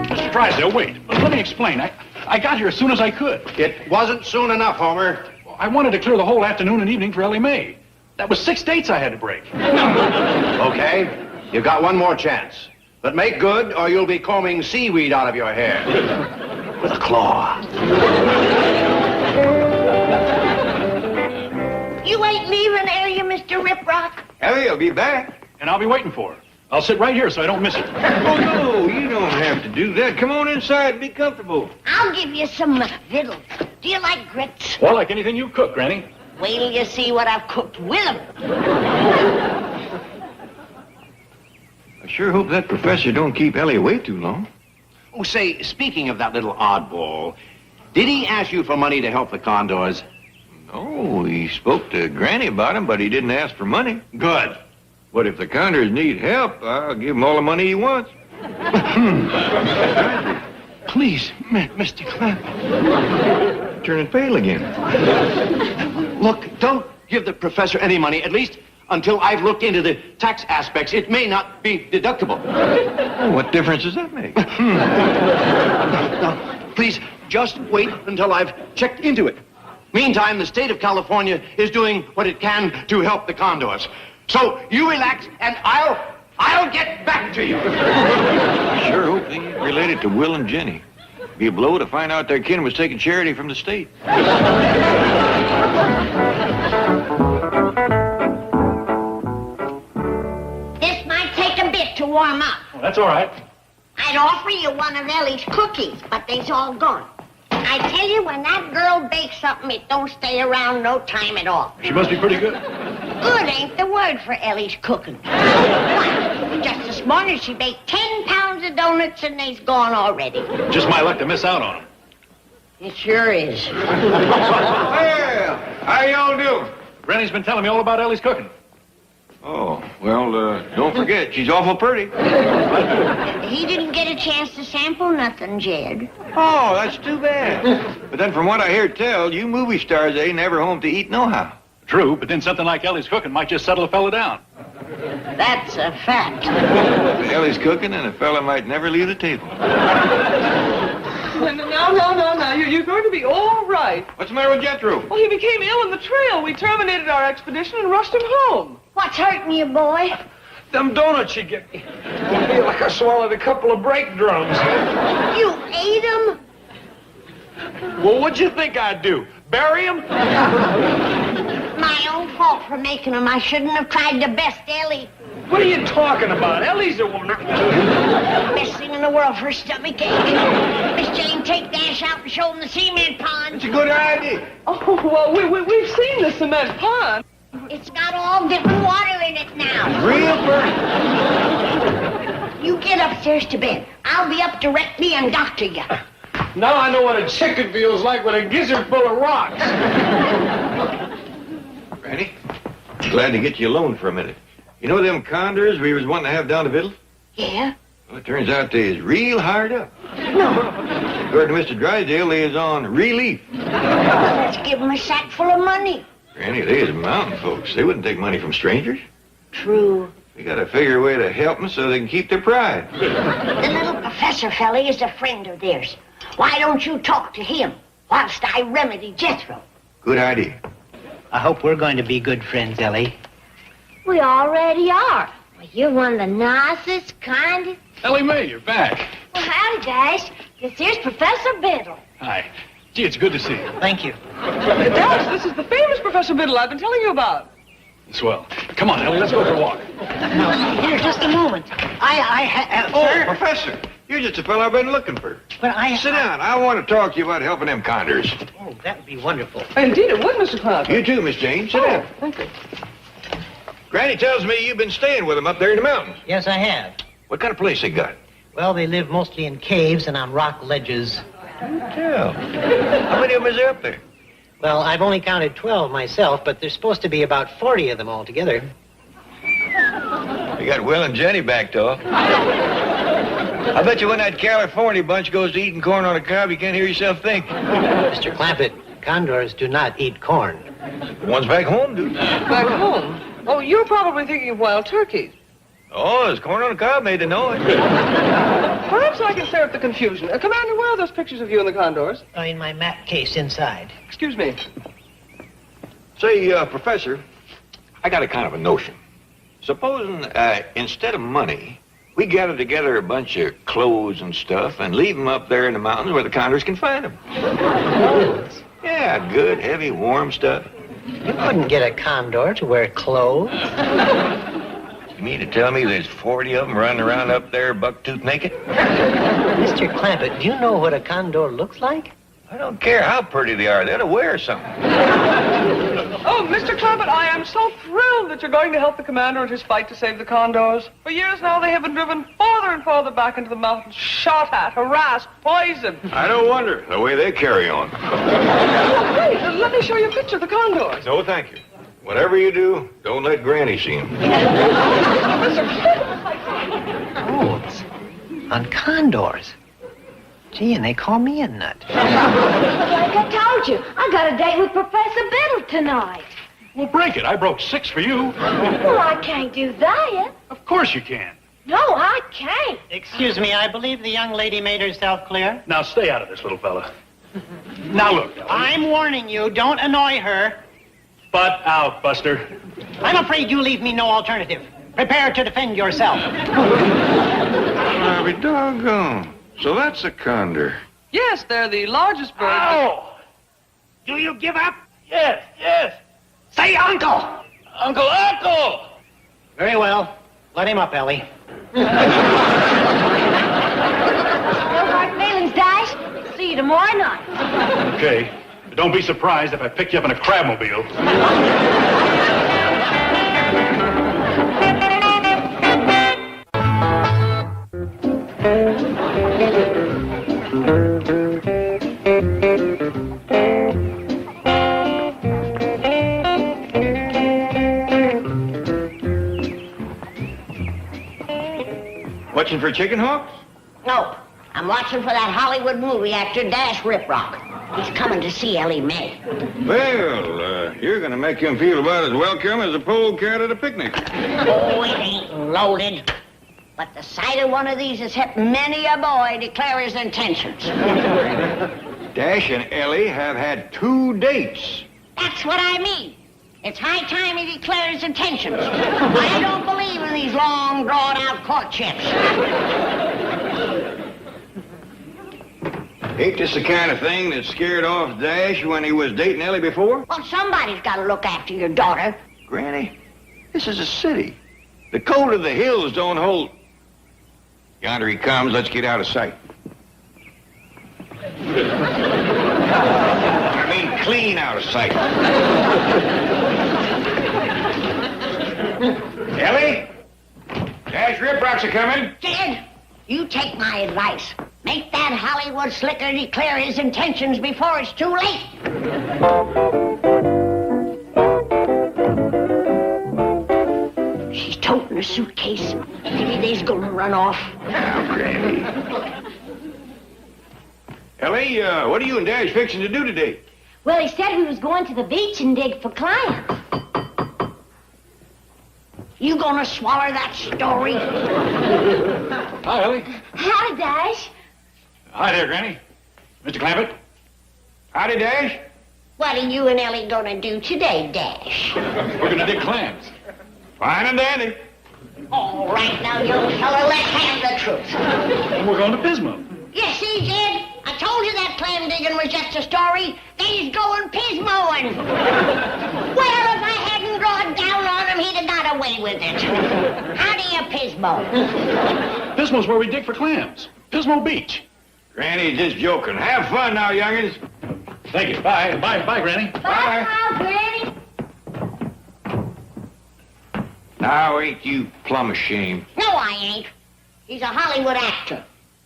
S9: Mr. Drysdale, wait. Let me explain. I got here as soon as I could.
S4: It wasn't soon enough, Homer.
S9: I wanted to clear the whole afternoon and evening for Ellie Mae. That was 6 dates I had to break.
S4: Okay, you got one more chance. But make good, or you'll be combing seaweed out of your hair. With a claw.
S1: You ain't leaving, are you, Mr. Riprock?
S2: Ellie, I'll be back.
S9: And I'll be waiting for her. I'll sit right here so I don't miss it.
S2: Oh, no, you don't have to do that. Come on inside and be comfortable.
S1: I'll give you some victuals. Do you like grits?
S9: Well, like anything you cook, Granny.
S1: Wait till you see what I've cooked with them.
S2: I sure hope that professor don't keep Ellie away too long.
S4: Oh, say, speaking of that little oddball, did he ask you for money to help the Condors?
S2: No, he spoke to Granny about him, but he didn't ask for money.
S4: Good.
S2: But if the Condors need help, I'll give him all the money he wants.
S4: Please, Mr. Clampett.
S2: Turning pale again.
S4: Look, don't give the professor any money, at least until I've looked into the tax aspects. It may not be deductible.
S2: Oh, what difference does that make?
S4: Now, please, just wait until I've checked into it. Meantime, the state of California is doing what it can to help the Condors. So you relax, and I'll get back to you.
S2: I sure hope they ain't related to Will and Jenny. Be a blow to find out their kin was taking charity from the state.
S1: This might take a bit to warm up.
S9: Well, that's all right.
S1: I'd offer you one of Ellie's cookies, but they's all gone. I tell you, when that girl bakes something, it don't stay around no time at all.
S9: She must be pretty good.
S1: Good ain't the word for Ellie's cooking. Why, just this morning she baked 10 pounds of donuts and they's gone already.
S9: Just my luck to miss out on them.
S1: It sure is.
S2: Well, how y'all doing?
S9: Granny's been telling me all about Ellie's cooking.
S2: Oh, well, don't forget, she's awful pretty.
S1: He didn't get a chance to sample nothing, Jed.
S2: Oh, that's too bad. But then from what I hear tell, you movie stars ain't never home to eat nohow.
S9: True, but then something like Ellie's cooking might just settle a fella down.
S1: That's a fact.
S2: Ellie's cooking and a fella might never leave the table.
S5: No. You're going to be all right.
S2: What's the matter with Jethro?
S5: Well, he became ill on the trail. We terminated our expedition and rushed him home.
S1: What's hurting you, boy?
S3: Them donuts you get me. I feel like I swallowed a couple of brake drums.
S1: You ate them?
S3: Well, what'd you think I'd do? Bury them?
S1: My own fault for making them. I shouldn't have tried to best Ellie.
S3: What are you talking about? Ellie's a woman.
S1: Best thing in the world for a stomach ache. Miss Jane, take Dash out and show him the cement pond.
S2: It's a good idea.
S5: Oh, well, we've seen the cement pond.
S1: It's got all different water in it now.
S2: Real pretty.
S1: You get upstairs to bed. I'll be up directly and doctor you.
S3: Now I know what a chicken feels like with a gizzard full of rocks.
S2: Granny, glad to get you alone for a minute. You know them condors we was wanting to have down to Vittles?
S1: Yeah?
S2: Well, it turns out they is real hard up. No. According to Mr. Drysdale, they is on relief.
S1: Let's give them a sack full of money.
S2: Granny, they is mountain folks. They wouldn't take money from strangers.
S1: True.
S2: We gotta figure a way to help them so they can keep their pride.
S1: The little professor fella is a friend of theirs. Why don't you talk to him whilst I remedy Jethro?
S2: Good idea.
S8: I hope we're going to be good friends, Ellie.
S1: We already are. Well, you're one of the nicest, kindest...
S9: Ellie Mae, you're back.
S1: Well, howdy, guys. This here's Professor Biddle.
S9: Hi. Gee, it's good to see you.
S8: Thank you.
S5: Dash, this is the famous Professor Biddle I've been telling you about.
S9: Swell. Come on, Ellie, let's go for a walk.
S8: No, here, just a moment. Sir?
S2: Professor, you're just the fellow I've been looking for.
S8: But
S2: Sit down. I want to talk to you about helping them condors.
S8: Oh, that would be wonderful.
S5: Indeed, it would, Mr. Clampett.
S2: You too, Miss Jane. Sit down.
S5: Thank you.
S2: Granny tells me you've been staying with them up there in the mountains.
S8: Yes, I have.
S2: What kind of place they got?
S8: Well, they live mostly in caves and on rock ledges.
S2: Yeah. How many of them is there up there?
S8: Well, I've only counted 12 myself, but there's supposed to be about 40 of them altogether.
S2: You got Will and Jenny backed off. I bet you when that California bunch goes to eating corn on a cob, you can't hear yourself think.
S8: Mr. Clampett, condors do not eat corn.
S2: The ones back home do.
S5: Back home? Oh, you're probably thinking of wild turkeys.
S2: Oh, there's corn on a cob made the noise.
S5: Perhaps I can clear up the confusion. Commander, where are those pictures of you and the condors?
S8: In my map case inside.
S5: Excuse me.
S2: Say, Professor, I got a kind of a notion. Supposing, instead of money, we gather together a bunch of clothes and stuff and leave them up there in the mountains where the condors can find them.
S8: Clothes?
S2: Yeah, good, heavy, warm stuff.
S8: You couldn't get a condor to wear clothes.
S2: You mean to tell me there's 40 of them running around up there buck-tooth naked?
S8: Mr. Clampett, do you know what a condor looks like?
S2: I don't care how pretty they are. They ought to wear something.
S5: Oh, Mr. Clampett, I am so thrilled that you're going to help the commander in his fight to save the condors. For years now, they have been driven farther and farther back into the mountains, shot at, harassed, poisoned.
S2: I don't wonder, the way they carry on.
S5: Oh, great. Let me show you a picture of the condors.
S2: No, thank you. Whatever you do, don't let Granny see him.
S8: Colds. On condors. Gee, and they call me a nut.
S1: Like I told you, I got a date with Professor Biddle tonight.
S9: Well, break it. I broke 6 for you.
S1: Well, I can't do that.
S9: Of course you can.
S1: No, I can't.
S8: Excuse me, I believe the young lady made herself clear.
S9: Now stay out of this, little fella. Now look, Ellie.
S8: I'm warning you, don't annoy her.
S9: Butt out, Buster.
S8: I'm afraid you leave me no alternative. Prepare to defend yourself.
S2: I'll be doggone. So that's a condor.
S5: Yes, they're the largest bird.
S8: Oh! Do you give up?
S9: Yes, yes.
S8: Say uncle!
S9: Uncle!
S8: Very well. Let him up, Ellie.
S1: No hard feelings, Dash. See you tomorrow night.
S9: Okay. But don't be surprised if I pick you up in a crabmobile.
S2: Watching for chicken hawks?
S1: No, I'm watching for that Hollywood movie actor, Dash Riprock. He's coming to see Ellie Mae.
S2: Well, you're going to make him feel about as welcome as a polecat at a picnic.
S1: Oh, it ain't loaded. But the sight of one of these has helped many a boy declare his intentions.
S2: Dash and Ellie have had 2 dates.
S1: That's what I mean. It's high time he declared his intentions. I don't believe in these long, drawn-out courtships.
S2: Ain't this the kind of thing that scared off Dash when he was dating Ellie before?
S1: Well, somebody's got to look after your daughter.
S2: Granny, this is a city. The code of the hills don't hold... Yonder he comes. Let's get out of sight. I mean, clean out of sight. Ellie? Dash Riprocks are coming.
S1: Jed, you take my advice. Make that Hollywood slicker declare his intentions before it's too late. She's toting her suitcase. Maybe they's gonna run off.
S2: Now, Granny. Ellie, what are you and Dash fixing to do today?
S1: Well, he said we was going to the beach and dig for clams. You gonna swallow that story?
S9: Hi, Ellie.
S1: Howdy, Dash.
S9: Hi there, Granny. Mr. Clampett.
S2: Howdy, Dash.
S1: What are you and Ellie gonna do today, Dash?
S9: We're gonna dig clams.
S2: Fine and dandy.
S1: All right, now, young fella, let's have the truth.
S9: And we're going to Pismo.
S1: You see, Jed? I told you that clam digging was just a story. They's going pismoing. Well, if I hadn't drawn down on him, he'd have got away with it. How do you pismo?
S9: Pismo's where we dig for clams. Pismo Beach.
S2: Granny's just joking. Have fun now, youngins.
S9: Thank you. Bye, Granny.
S1: Bye, now, Granny.
S2: Now, ain't you plumb ashamed?
S1: No, I ain't. He's a Hollywood actor.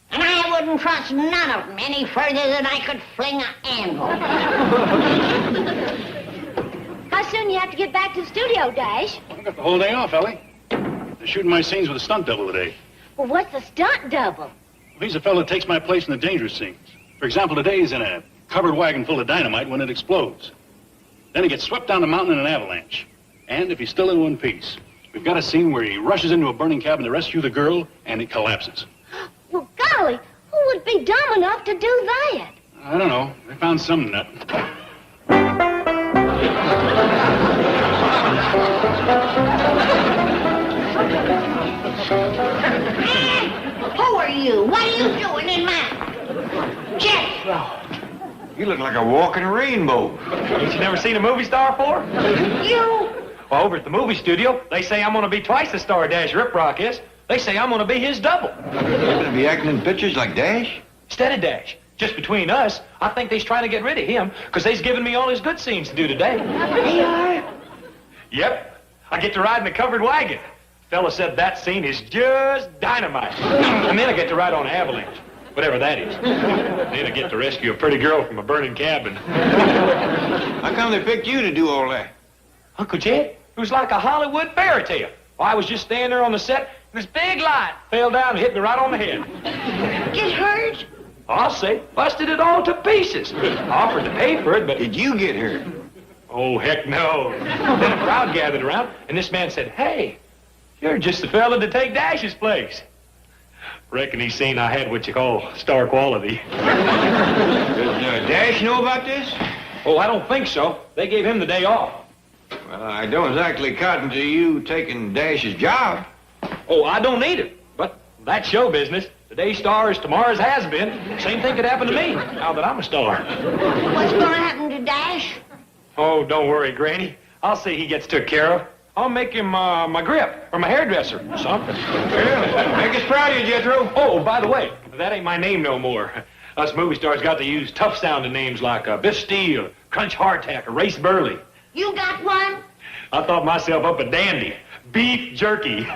S1: And I wouldn't trust none of them any further than I could fling an anvil. How soon you have to get back to the studio, Dash?
S9: I got the whole day off, Ellie. They're shooting my scenes with a stunt double today.
S1: Well, what's the stunt double?
S9: He's a fellow that takes my place in the dangerous scenes. For example, today he's in a covered wagon full of dynamite when it explodes. Then he gets swept down the mountain in an avalanche. And if he's still in one piece, we've got a scene where he rushes into a burning cabin to rescue the girl, and it collapses.
S1: Well, golly, who would be dumb enough to do that?
S9: I don't know. They found some nut.
S1: Who are you? What are you doing in my... Jethro!
S2: You look like a walking rainbow.
S3: Ain't you never seen a movie star before?
S1: You...
S3: Well, over at the movie studio, they say I'm going to be twice the star Dash Riprock is. They say I'm going to be his double.
S2: You're going to be acting in pictures like Dash?
S3: Instead of Dash, Just between us, I think they's trying to get rid of him because they's giving me all his good scenes to do today. Yep. I get to ride in a covered wagon. Fella said that scene is just dynamite. And then I get to ride on an avalanche, whatever that is. Then I get to rescue a pretty girl from a burning cabin.
S2: How come they picked you to do all that?
S3: Uncle Jed, it was like a Hollywood fairy tale. Well, I was just standing there on the set, and this big light fell down and hit me right on the head.
S1: Get hurt?
S3: I'll say, busted it all to pieces. I offered to pay for it, but...
S2: Did you get hurt?
S3: Oh, heck no. Then a crowd gathered around, and this man said, "Hey, you're just the fella to take Dash's place." Reckon he's seen I had what you call star quality.
S2: Does Dash know about this?
S3: Oh, I don't think so. They gave him the day off.
S2: Well, I don't exactly cotton to you taking Dash's job.
S3: Oh, I don't need it. But that's show business. Today's star is tomorrow's has-been. Same thing could happen to me, now that I'm a star.
S1: What's going to happen to Dash?
S3: Oh, don't worry, Granny. I'll see he gets took care of. I'll make him my grip or my hairdresser or something.
S2: Well, make us proud of you, Jethro.
S3: Oh, by the way, that ain't my name no more. Us movie stars got to use tough-sounding names like Biff Steele, Crunch Hardtack, or Race Burley.
S1: You got one?
S3: I thought myself up a dandy. Beef jerky.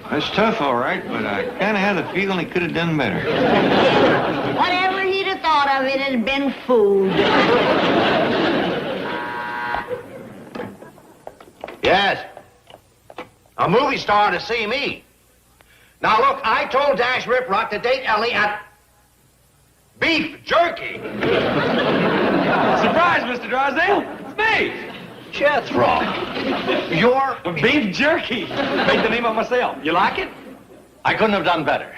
S2: That's tough, all right, but I kind of had a feeling he could have done better.
S1: Whatever he'd have thought of it had been food.
S4: Yes. A movie star to see me. Now, look, I told Dash Riprock to date Ellie at beef jerky.
S3: Surprise, Mr. Drysdale. It's me.
S4: Jethro. You're...
S3: Beef jerky. Made the name up myself. You like it?
S4: I couldn't have done better.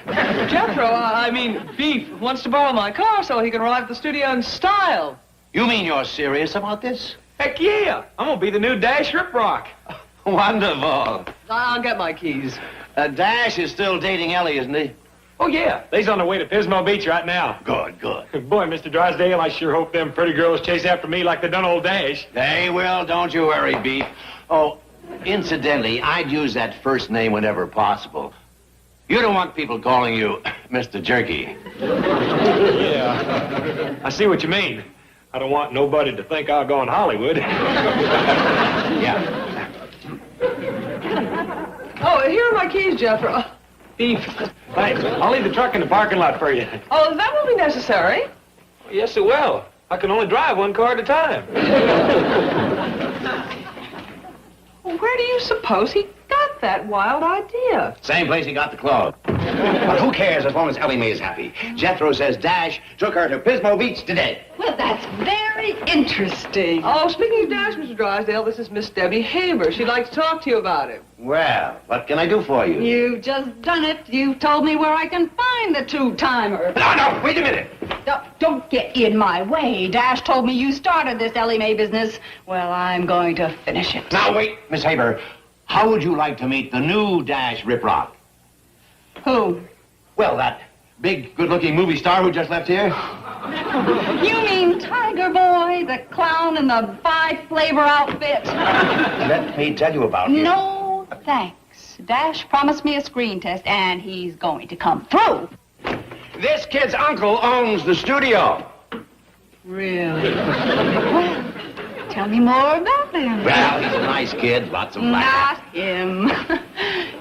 S5: Jethro, I mean, Beef wants to borrow my car so he can arrive at the studio in style.
S4: You mean you're serious about this?
S3: Heck yeah. I'm going to be the new Dash Riprock.
S4: Wonderful.
S5: I'll get my keys.
S4: Dash is still dating Ellie, isn't he?
S3: Oh, yeah. They's on their way to Pismo Beach right now.
S4: Good, good.
S3: Boy, Mr. Drysdale, I sure hope them pretty girls chase after me like they done old Dash.
S4: They will, don't you worry, Beef. Oh, incidentally, I'd use that first name whenever possible. You don't want people calling you Mr. Jerky.
S3: Yeah. I see what you mean. I don't want nobody to think I'll go in Hollywood.
S4: Yeah.
S5: Oh, here are my keys, Jethro.
S3: Beef. Thanks. I'll leave the truck in the parking lot for you.
S5: Oh, that won't be necessary.
S3: Yes, it will. I can only drive one car at a time.
S5: Where do you suppose he got that wild idea?
S4: Same place he got the clothes. But who cares as long as Ellie Mae is happy? Jethro says Dash took her to Pismo Beach today.
S7: Well, that's very interesting.
S5: Oh, speaking of Dash, Mr. Drysdale, this is Miss Debbie Haber. She'd like to talk to you about it.
S4: Well, what can I do for you?
S7: You've just done it. You've told me where I can find the two-timer.
S4: No, wait a minute.
S7: Don't get in my way. Dash told me you started this Ellie Mae business. Well, I'm going to finish it.
S4: Now, wait, Miss Haber. How would you like to meet the new Dash Riprock?
S7: Who?
S4: Well, that big, good-looking movie star who just left here.
S7: You mean Tiger Boy, the clown in the bi-flavor outfit?
S4: Let me tell you about him.
S7: No, thanks. Dash promised me a screen test, and he's going to come through.
S4: This kid's uncle owns the studio.
S7: Really? Well, tell me more about him.
S4: Well, he's a nice kid, lots of laughs.
S7: Not him.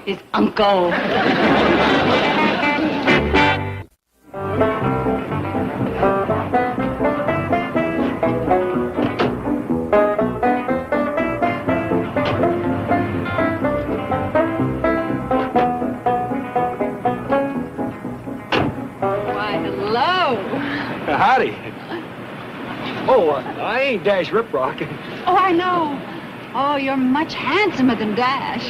S7: His uncle.
S5: Why, hello.
S3: Howdy. Oh, I ain't Dash Riprock.
S7: Oh, I know. Oh, you're much handsomer than Dash.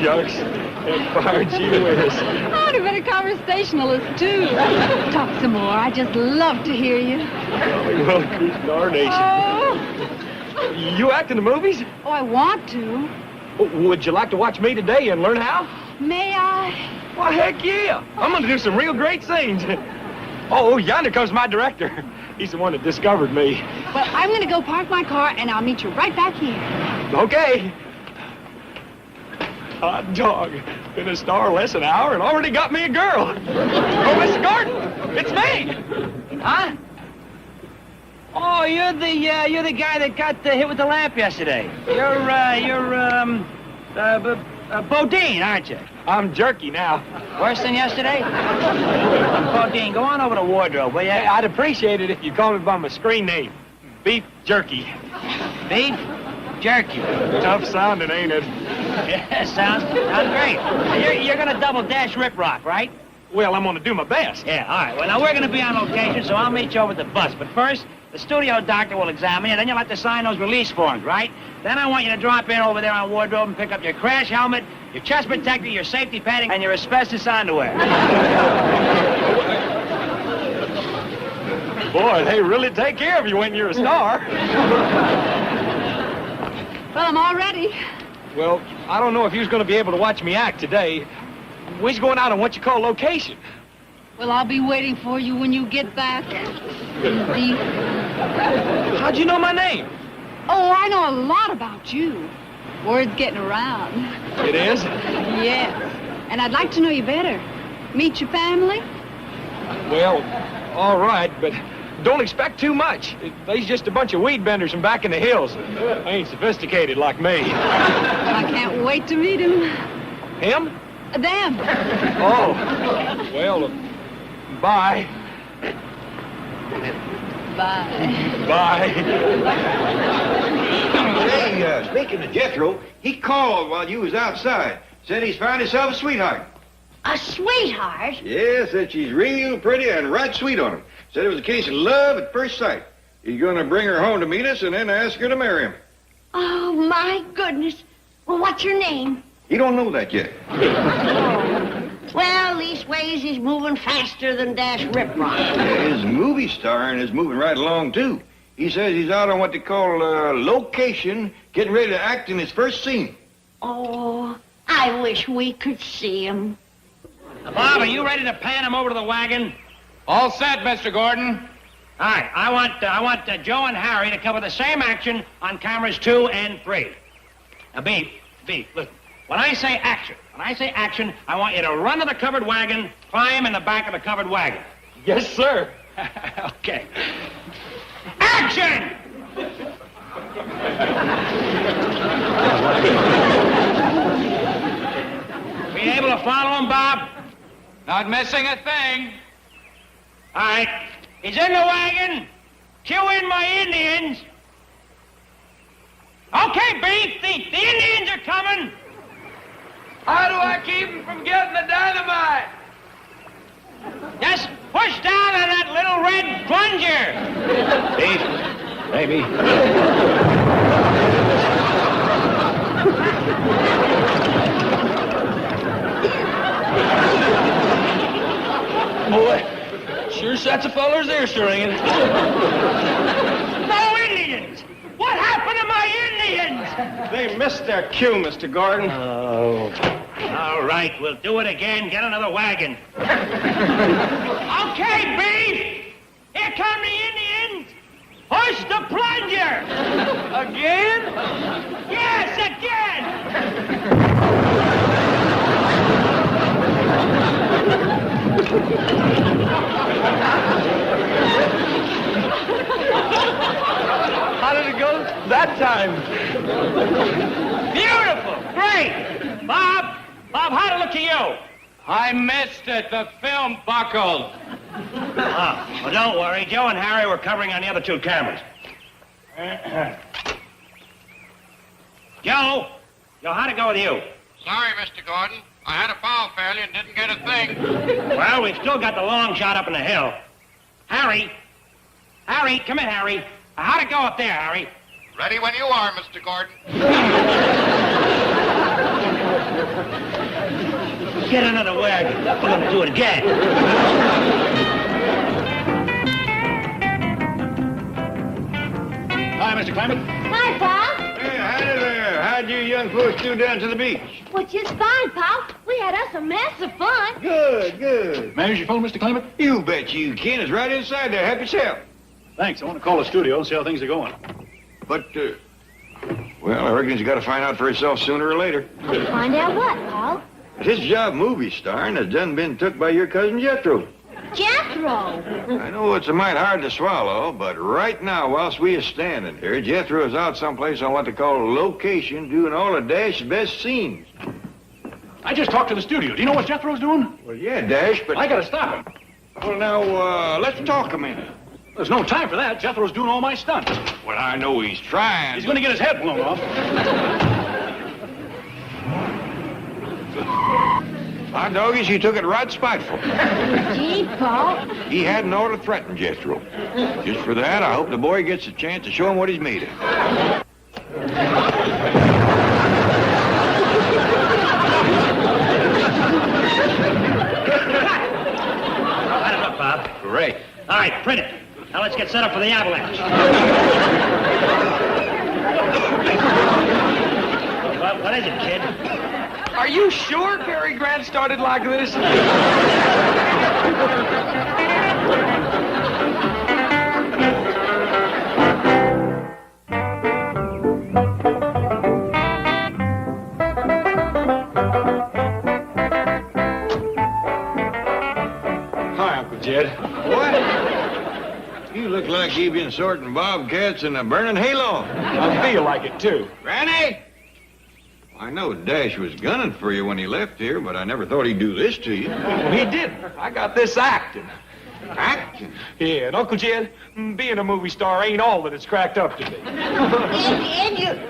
S3: Shucks. How far she is.
S7: I'd have been a conversationalist, too. Talk some more. I just love to hear you.
S3: Well, darnation.
S7: Oh,
S3: You act in the movies?
S7: oh, I want to.
S3: Would you like to watch me today and learn how?
S7: May I?
S3: Why, heck yeah. I'm going to do some real great scenes. Oh, yonder comes my director. He's the one that discovered me.
S7: Well, I'm going to go park my car, and I'll meet you right back here.
S3: Okay. Hot dog. Been a star less than an hour and already got me a girl. Oh, Mr. Gordon, it's me.
S8: Huh? Oh, you're the guy that got hit with the lamp yesterday. You're Bodine, aren't you?
S3: I'm jerky now.
S8: Worse than yesterday? Bodine, go on over to wardrobe, will you?
S3: Hey, I'd appreciate it if you called me by my screen name. Beef Jerky.
S8: Beef jerky.
S3: Tough sounding, ain't it?
S8: Yeah, sounds great. You're gonna double dash Rip Rock, right?
S3: Well, I'm gonna do my best.
S8: Yeah, all right. Well, now we're gonna be on location, so I'll meet you over at the bus. But first, the studio doctor will examine you, then you'll have to sign those release forms, right? Then I want you to drop in over there on wardrobe and pick up your crash helmet, your chest protector, your safety padding, and your asbestos underwear.
S3: Boy, they really take care of you when you're a star.
S7: Well, I'm all ready.
S3: Well, I don't know if you're going to be able to watch me act today. We're going out on what you call location.
S7: Well, I'll be waiting for you when you get back. Beef.
S3: How'd you know my name?
S7: Oh, I know a lot about you. Word's getting around.
S3: It is?
S7: Yes. And I'd like to know you better. Meet your family?
S3: Well, all right, but don't expect too much. They's just a bunch of weed benders from back in the hills. They ain't sophisticated like me.
S7: I can't wait to meet him.
S3: Him?
S7: Them.
S3: Oh. Well, bye.
S7: Bye.
S3: Bye.
S2: Hey, speaking of Jethro, he called while you was outside. Said he's found himself a sweetheart.
S1: A sweetheart?
S2: Yeah, said she's real pretty and right sweet on him. Said it was a case of love at first sight. He's gonna bring her home to meet us and then ask her to marry him.
S1: Oh, my goodness. Well, what's your name?
S2: He don't know that yet.
S1: Well, leastways, he's moving faster than Dash Rip Rock.
S2: His movie star is moving right along, too. He says he's out on what they call location, getting ready to act in his first scene.
S1: Oh, I wish we could see him.
S8: Bob, are you ready to pan him over to the wagon?
S10: All set, Mr. Gordon.
S8: All right, I want Joe and Harry to cover the same action on cameras 2 and 3. Now, Beef, listen. When I say action, I want you to run to the covered wagon, climb in the back of the covered wagon.
S3: Yes, sir.
S8: Okay. Action! Be able to follow him, Bob?
S10: Not missing a thing.
S8: All right. He's in the wagon. Cue in my Indians. Okay, Beef, the Indians are coming.
S10: How do I keep him from getting the dynamite?
S8: Just push down on that little red plunger.
S2: Beef, baby.
S10: Boy, sure sets a feller's ears to ringing.
S8: No Indians! What happened to my Indians?
S3: They missed their cue, Mr. Gordon.
S8: Oh. All right, we'll do it again. Get another wagon. Okay, Beef! Here come the Indians! Push the plunger!
S3: Again?
S8: Yes, again!
S3: How did it go that time?
S8: Beautiful! Great! Bob, how'd it look to you?
S10: I missed it. The film buckled.
S8: Oh, well, don't worry. Joe and Harry were covering on the other 2 cameras. Joe, how'd it go with you?
S11: Sorry, Mr. Gordon. I had a foul failure and didn't get a thing.
S8: Well, we've still got the long shot up in the hill. Harry, come in, Harry. How'd it go up there, Harry?
S11: Ready when you are, Mr. Gordon.
S8: Get another wagon. We're going to do it again.
S9: Hi, Mr. Clampett.
S1: Hi, Pop.
S2: Hey, howdy there. How'd you young folks do down to the beach?
S1: Well, just fine, Pop. We had us a mess of fun.
S2: Good.
S9: Manage your phone, Mr. Clampett?
S2: You bet you can. It's right inside there. Help yourself.
S9: Thanks. I want to call the studio and see how things are going.
S2: But, Well, I reckon he's got to find out for himself sooner or later.
S1: Find out what, Paul?
S2: His job movie starring has done been took by your cousin Jethro.
S1: Jethro.
S2: I know it's a mite hard to swallow, but right now, whilst we are standing here, Jethro is out someplace on what they call location, doing all of Dash's best scenes.
S9: I just talked to the studio. Do you know what Jethro's doing?
S2: Well, yeah, Dash, but...
S9: I gotta stop him.
S2: Well, now, let's talk a minute.
S9: There's no time for that. Jethro's doing all my stunts.
S2: Well, I know he's trying.
S9: He's gonna get his head blown off.
S2: My doggies, he took it right spiteful.
S1: Gee, Paul.
S2: He hadn't ought to threaten Jethro. Just for that, I hope the boy gets a chance to show him what he's made of.
S8: Light it up, Bob.
S4: Great.
S8: All right, print it. Now let's get set up for the avalanche. What is it, kid?
S10: Are you sure Cary Grant started like this?
S3: Hi, Uncle Jed.
S2: What? You look like you've been sorting bobcats in a burning hayloft.
S3: I feel like it, too.
S2: Granny? I know Dash was gunning for you when he left here, but I never thought he'd do this to you.
S3: Well, he didn't. I got this acting.
S2: Acting?
S3: Yeah, and Uncle Jed, being a movie star ain't all that it's cracked up to be.
S1: And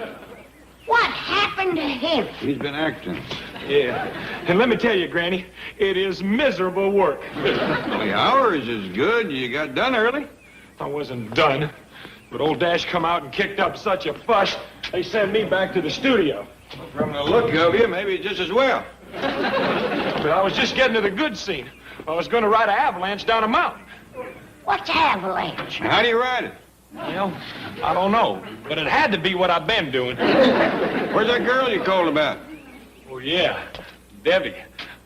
S1: what happened to him?
S2: He's been acting.
S3: Yeah, and let me tell you, Granny, it is miserable work.
S2: Well, the hours is good. You got done early.
S3: I wasn't done, but old Dash come out and kicked up such a fuss, they sent me back to the studio.
S2: From the look of you, maybe just as well.
S3: But I was just getting to the good scene. I was going to ride an avalanche down a mountain.
S1: What's avalanche?
S2: How do you ride it?
S3: Well, I don't know, but it had to be what I've been doing.
S2: Where's that girl you called about?
S3: Oh, yeah, Debbie.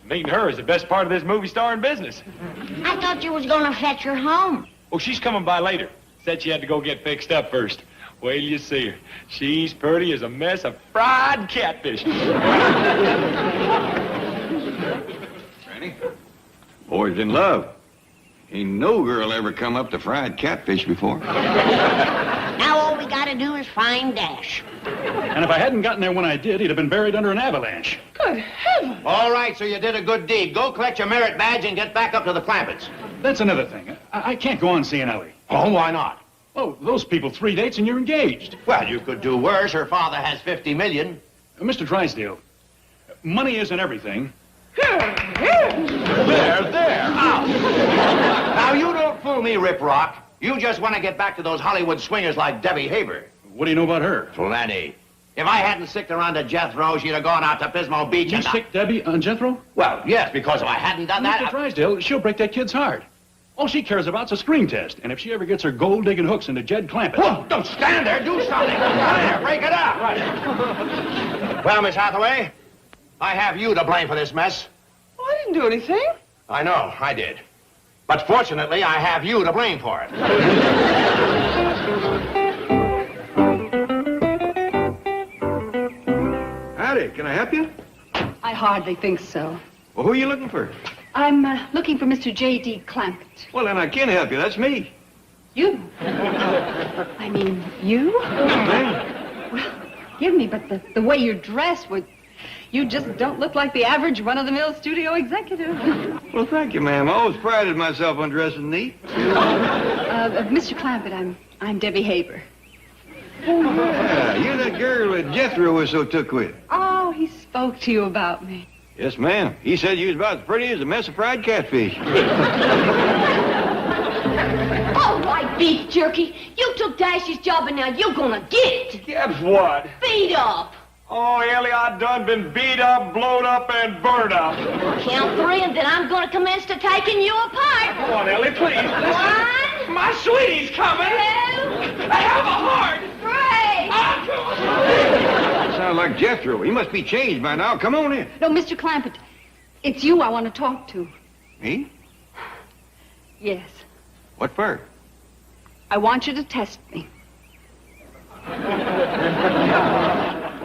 S3: Meeting her is the best part of this movie starring business.
S1: I thought you was gonna fetch her home.
S3: Oh, she's coming by later. Said she had to go get fixed up first. Wait till you see her. She's pretty as a mess of fried catfish.
S2: Granny? Boy's in love. Ain't no girl ever come up to fried catfish before.
S1: Now all we gotta do is find Dash.
S9: And if I hadn't gotten there when I did, he'd have been buried under an avalanche.
S5: Good heavens.
S4: All right, so you did a good deed. Go collect your merit badge and get back up to the Clampetts.
S9: That's another thing. I can't go on seeing Ellie.
S4: Oh, why not?
S9: Oh, those people 3 dates and you're engaged.
S4: Well, you could do worse. Her father has 50 million.
S9: Mr. Drysdale, money isn't everything.
S3: There.
S4: Ow. Now, you don't fool me, Rip Rock. You just want to get back to those Hollywood swingers like Debbie Haber.
S9: What do you know about her?
S4: Plenty. If I hadn't sticked around to Jethro, she'd have gone out to Pismo Beach
S9: You
S4: and...
S9: sick Debbie on Jethro?
S4: Well, yes, because if I hadn't done
S9: Mr.
S4: that...
S9: Drysdale, she'll break that kid's heart. All she cares about is a screen test. And if she ever gets her gold-digging hooks into Jed Clampett...
S4: Whoa, don't stand there. Do something. There, break it up. Right. Well, Miss Hathaway, I have you to blame for this mess.
S5: I didn't do anything.
S4: I know, I did. But fortunately, I have you to blame for it.
S2: Howdy, can I help you?
S7: I hardly think so.
S2: Well, who are you looking for?
S7: I'm looking for Mr. J.D. Clampett.
S2: Well, then I can help you. That's me.
S7: You? I mean, you? Well, forgive me, but the way you're dressed would... You just don't look like the average run-of-the-mill studio executive.
S2: Well, thank you, ma'am. I always prided myself on dressing neat.
S7: Mr. Clampett, I'm Debbie Haber.
S2: Yeah, you're that girl that Jethro was so took with.
S7: Oh, he spoke to you about me.
S2: Yes, ma'am. He said you was about as pretty as a mess of fried catfish.
S1: All right, beef jerky. You took Dash's job and now you're gonna get it.
S3: Get what?
S1: Beat up.
S3: Oh, Ellie, I done been beat up, blowed up, and burned up.
S1: Count 3 and then I'm gonna commence to taking you apart.
S3: Come on, Ellie, please.
S1: 1,
S3: My sweetie's coming.
S1: 2,
S3: I have a heart.
S1: 3.
S2: Sounds like Jethro. He must be changed by now. Come on in.
S7: No, Mr. Clampett, it's you I want to talk to.
S2: Me?
S7: Yes.
S2: What for?
S7: I want you to test me.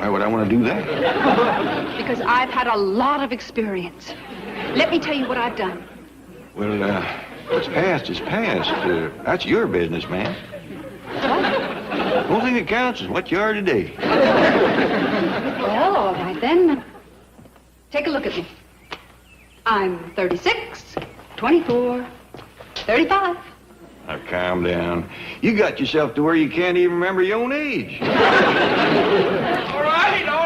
S2: Why would I want to do that?
S7: Because I've had a lot of experience. Let me tell you what I've done.
S2: Well, what's past is past. That's your business, man. The only thing that counts is what you are today.
S7: Well, all right then. Take a look at me. I'm 36, 24, 35.
S2: Now, calm down. You got yourself to where you can't even remember your own age.
S10: All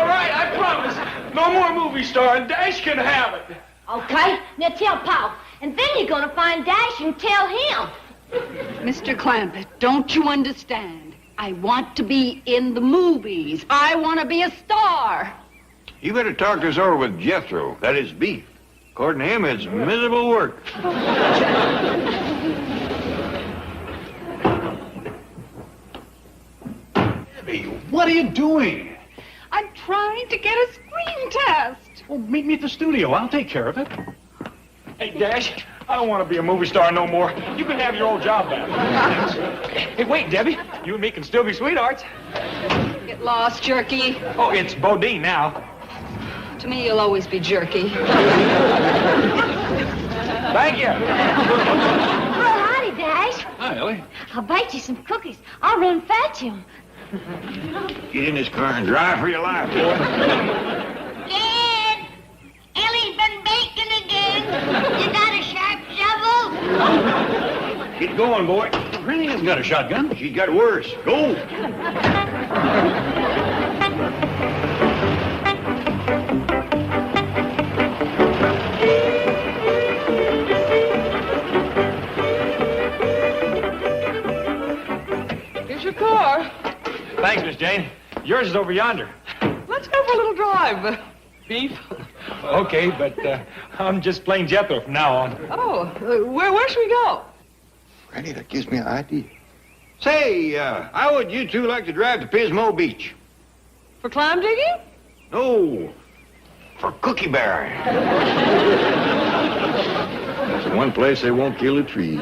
S10: right, I promise. No more movie star, and Dash can have it.
S1: Okay, now tell Pop. And then you're gonna find Dash and tell him.
S7: Mr. Clampett, don't you understand? I want to be in the movies. I want to be a star.
S2: You better talk this over with Jethro. That is Beef. According to him, it's miserable work.
S9: Debbie, what are you doing?
S7: I'm trying to get a screen test.
S9: Well, meet me at the studio. I'll take care of it.
S3: Hey, Dash, I don't want to be a movie star no more. You can have your old job back. Hey, wait, Debbie. You and me can still be sweethearts.
S7: Get lost, jerky.
S3: Oh, it's Bodine now.
S7: To me, you'll always be jerky.
S3: Thank you.
S1: Well, howdy, Dash.
S9: Hi, Ellie.
S1: I'll bake you some cookies. I'll run fetch him.
S2: Get in this car and drive for your life, boy.
S1: Dad, Ellie's been baking again. You got a sharp shovel?
S2: Get going, boy.
S9: Granny hasn't got a shotgun.
S2: She's got worse. Go.
S5: Here's your car.
S3: Thanks, Miss Jane. Yours is over yonder.
S5: Let's go for a little drive. Beef?
S3: Okay, but I'm just plain Jethro from now on.
S5: Oh, where should we go?
S2: Granny, that gives me an idea. Say, how would you two like to drive to Pismo Beach?
S5: For clam digging?
S2: No, for cookie bearing. That's the one place they won't kill the trees.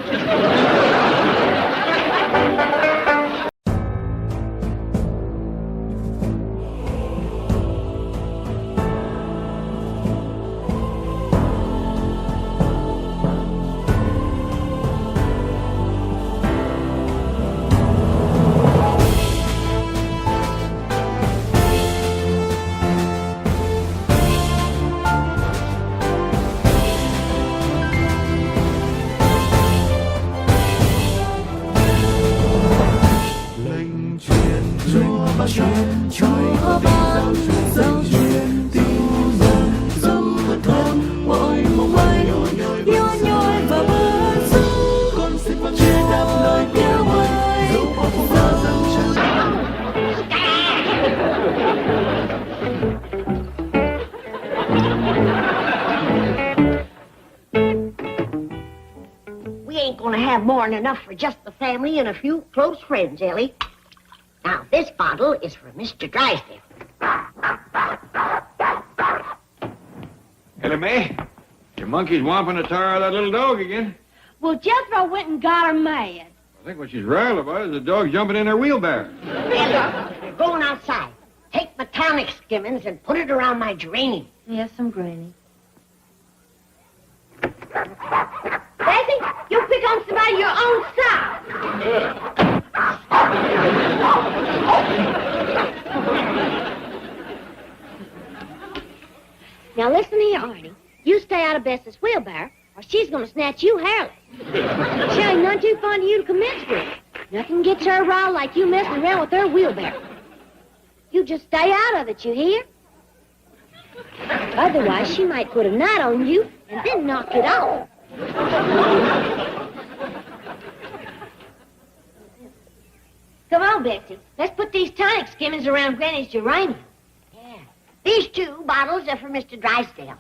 S1: We ain't gonna have more than enough for just the family and a few close friends, Ellie. Now, this bottle is for Mr. Drysdale.
S2: Ellie Mae, your monkey's whomping the tar out of that little dog again.
S1: Well, Jethro went and got her mad.
S2: I think what she's riled about is the dog jumping in her wheelbarrow.
S1: Ellie, you're going outside. Take my tonic skimmings and put it around my geranium.
S12: Yes, Granny.
S1: Daisy, you pick on somebody your own size.
S12: Now listen here, Arnie. You stay out of Bess's wheelbarrow, or she's gonna snatch you hairless. She ain't none too fond of you to commence with. Nothing gets her riled like you messing around with her wheelbarrow. You just stay out of it, you hear? Otherwise, she might put a knot on you and then knock it off.
S1: Come on, Betsy. Let's put these tonic skimmings around Granny's geranium. Yeah. These 2 bottles are for Mr. Drysdale.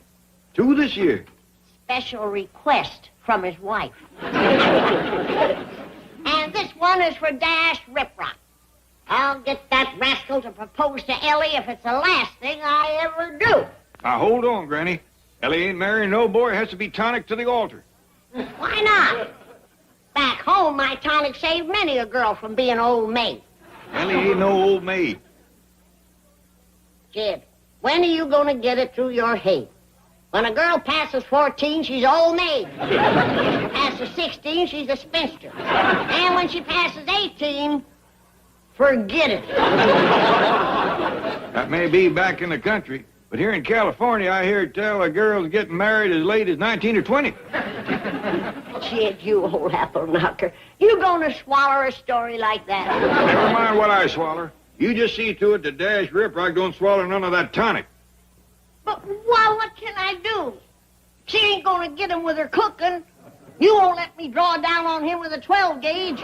S2: 2 this year.
S1: Special request from his wife. And this one is for Dash Riprock. I'll get that rascal to propose to Ellie if it's the last thing I ever do.
S2: Now, hold on, Granny. Ellie ain't marrying no boy. It has to be tonic to the altar.
S1: Why not? Back home, my tonic saved many a girl from being old maid.
S2: Ellie ain't no old maid.
S1: Jed, when are you going to get it through your head? When a girl passes 14, she's old maid. Passes 16, she's a spinster. And when she passes 18, forget it.
S2: That may be back in the country, but here in California, I hear tell a girl's getting married as late as 19 or 20.
S1: Jed, you old apple knocker. You going to swallow a story like that?
S2: Never mind what I swallow. You just see to it that Dash Riprock don't swallow none of that tonic.
S1: But why, what can I do? She ain't going to get him with her cooking. You won't let me draw down on him with a 12 gauge.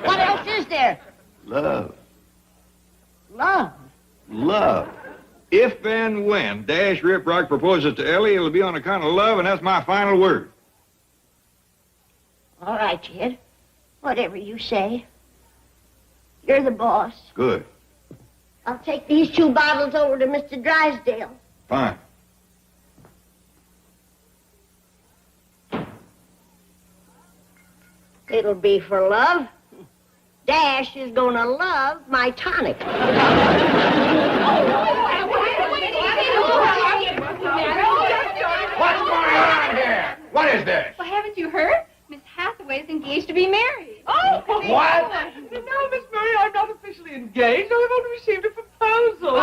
S1: What else is there?
S2: Love.
S1: Love.
S2: Love. If and when Dash Riprock proposes to Ellie, it'll be on account of love, and that's my final word.
S1: All right, Jed. Whatever you say. You're the boss.
S2: Good.
S1: I'll take these 2 bottles over to Mr. Drysdale.
S2: Fine.
S1: It'll be for love. Dash is gonna love my tonic.
S11: What's going on here? What is this?
S7: Well, haven't you heard? Miss Hathaway's engaged to be married.
S5: Oh!
S11: What?
S5: No, Miss Murray, I'm not officially engaged. I've only received a proposal.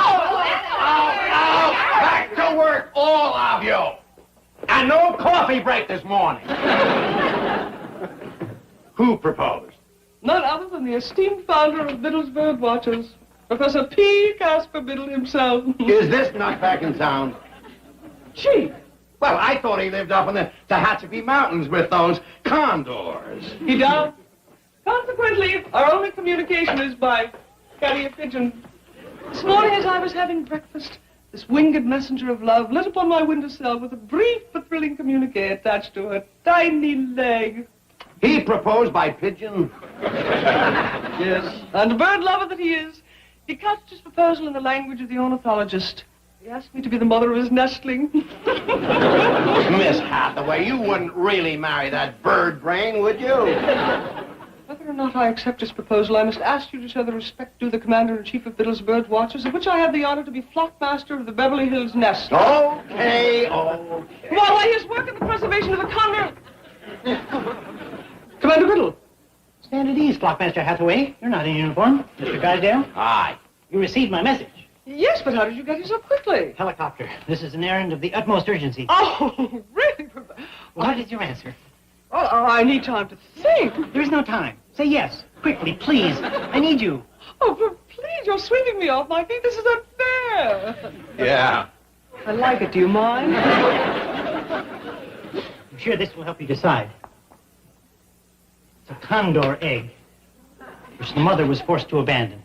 S4: Back to work, all of you. And no coffee break this morning. Who proposed?
S5: None other than the esteemed founder of Biddle's Bird Watchers, Professor P. Casper Biddle himself.
S4: Is this not back in town?
S5: Chief.
S4: Well, I thought he lived up in the Tehachapi Mountains with those condors.
S5: He does. Consequently, our only communication is by carrier pigeon. This morning as I was having breakfast, this winged messenger of love lit upon my windowsill with a brief but thrilling communique attached to her tiny leg.
S4: He proposed by pigeon?
S5: Yes, and bird lover that he is, he couched his proposal in the language of the ornithologist. He asked me to be the mother of his nestling.
S4: Miss Hathaway, you wouldn't really marry that bird brain, would you?
S5: Whether or not I accept his proposal, I must ask you to show the respect due the commander-in-chief of Biddle's Bird Watchers, of which I have the honor to be flockmaster of the Beverly Hills nest.
S4: Okay.
S5: While I his work in the preservation of the condor... Commander Biddle.
S13: Stand at ease, Flockmaster Hathaway. You're not in uniform. Mr. Drysdale?
S4: Aye.
S13: You received my message.
S5: Yes, but how did you get here so quickly?
S13: Helicopter. This is an errand of the utmost urgency.
S5: Oh, really?
S13: What is your answer?
S5: Oh, I need time to think.
S13: There's no time. Say yes. Quickly, please. I need you.
S5: Oh, but please, you're sweeping me off my feet. This is unfair.
S2: Yeah.
S5: I like it. Do you mind?
S13: I'm sure this will help you decide. It's a condor egg, which the mother was forced to abandon.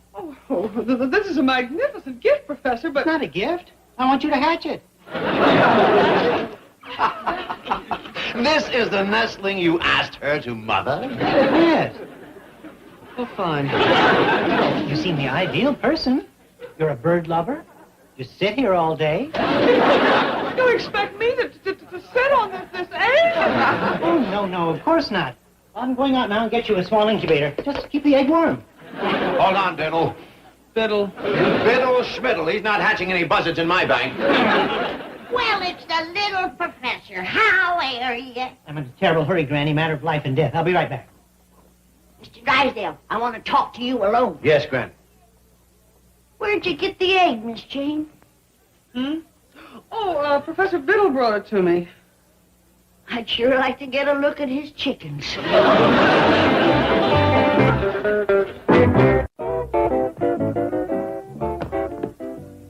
S5: Oh, this is a magnificent gift, Professor, but...
S13: It's not a gift. I want you to hatch it.
S4: This is the nestling you asked her to mother?
S13: Yes.
S5: Oh, fine.
S13: You seem the ideal person. You're a bird lover. You sit here all day.
S5: You expect me to sit on this egg?
S13: Oh, no, of course not. I'm going out now and get you a small incubator. Just keep the egg warm.
S4: Hold on, Biddle.
S5: Biddle.
S4: Biddle Schmiddle. He's not hatching any buzzards in my bank.
S1: Well, it's the little professor. How are you?
S13: I'm in a terrible hurry, Granny. Matter of life and death. I'll be right back.
S1: Mr. Drysdale, I want to talk to you alone.
S4: Yes, Granny.
S1: Where'd you get the egg, Miss Jane?
S5: Oh, Professor Biddle brought it to me.
S1: I'd sure like to get a look at his chickens.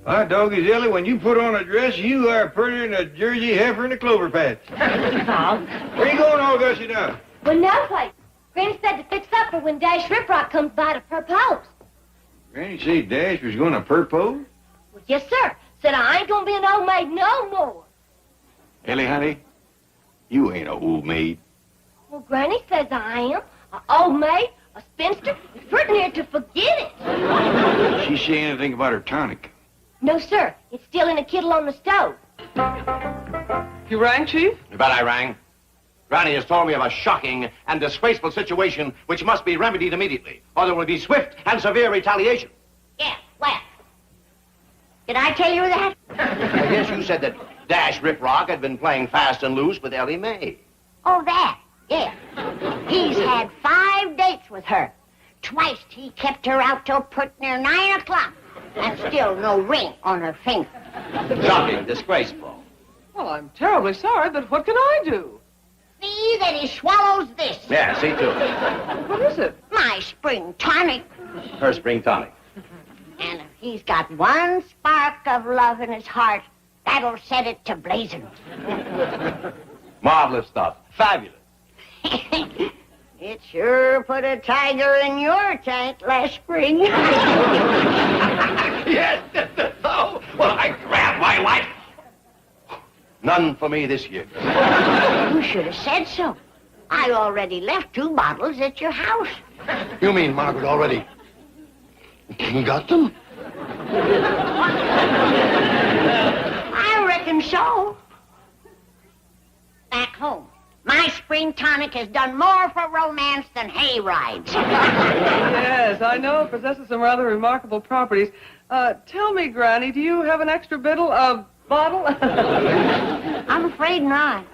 S2: My dog is Ellie. When you put on a dress, you are prettier than a Jersey heifer in a clover patch.
S12: Bob.
S2: Where you going all gussy now?
S12: Well, no place. Granny said to fix up for when Dash Riprock comes by to propose.
S2: Granny said Dash was going to propose?
S12: Well, yes, sir. Said I ain't gonna be an old maid no more.
S2: Ellie, honey, you ain't a old maid.
S12: Well, Granny says I am. An old maid, a spinster, pretty near to forget it.
S2: Did she say anything about her tonic?
S12: No, sir. It's still in a kettle on the stove.
S5: You rang, Chief?
S4: You bet I rang. Granny has told me of a shocking and disgraceful situation which must be remedied immediately, or there will be swift and severe retaliation.
S1: Yeah, well. Did I tell you that?
S4: I guess you said that Dash Rip Rock had been playing fast and loose with Ellie Mae.
S1: Oh, that. Yeah. He's had 5 dates with her. Twice he kept her out till pretty near 9 o'clock. And still no ring on her finger.
S4: Shocking, disgraceful.
S5: Well, I'm terribly sorry, but what can I do?
S1: See that he swallows this.
S4: Yeah, see to it.
S5: What is it?
S1: My spring tonic.
S4: Her spring tonic.
S1: And if he's got one spark of love in his heart, that'll set it to blazing.
S4: Marvelous stuff. Fabulous.
S1: It sure put a tiger in your tank last spring.
S4: Yes. Oh, well, I grabbed my wife. None for me this year.
S1: You should have said so. I already left 2 bottles at your house.
S4: You mean Margaret already got them?
S1: I reckon so. Back home, my spring tonic has done more for romance than hay rides.
S5: Yes, I know it possesses some rather remarkable properties. Tell me, Granny, do you have an extra bottle?
S1: I'm afraid not.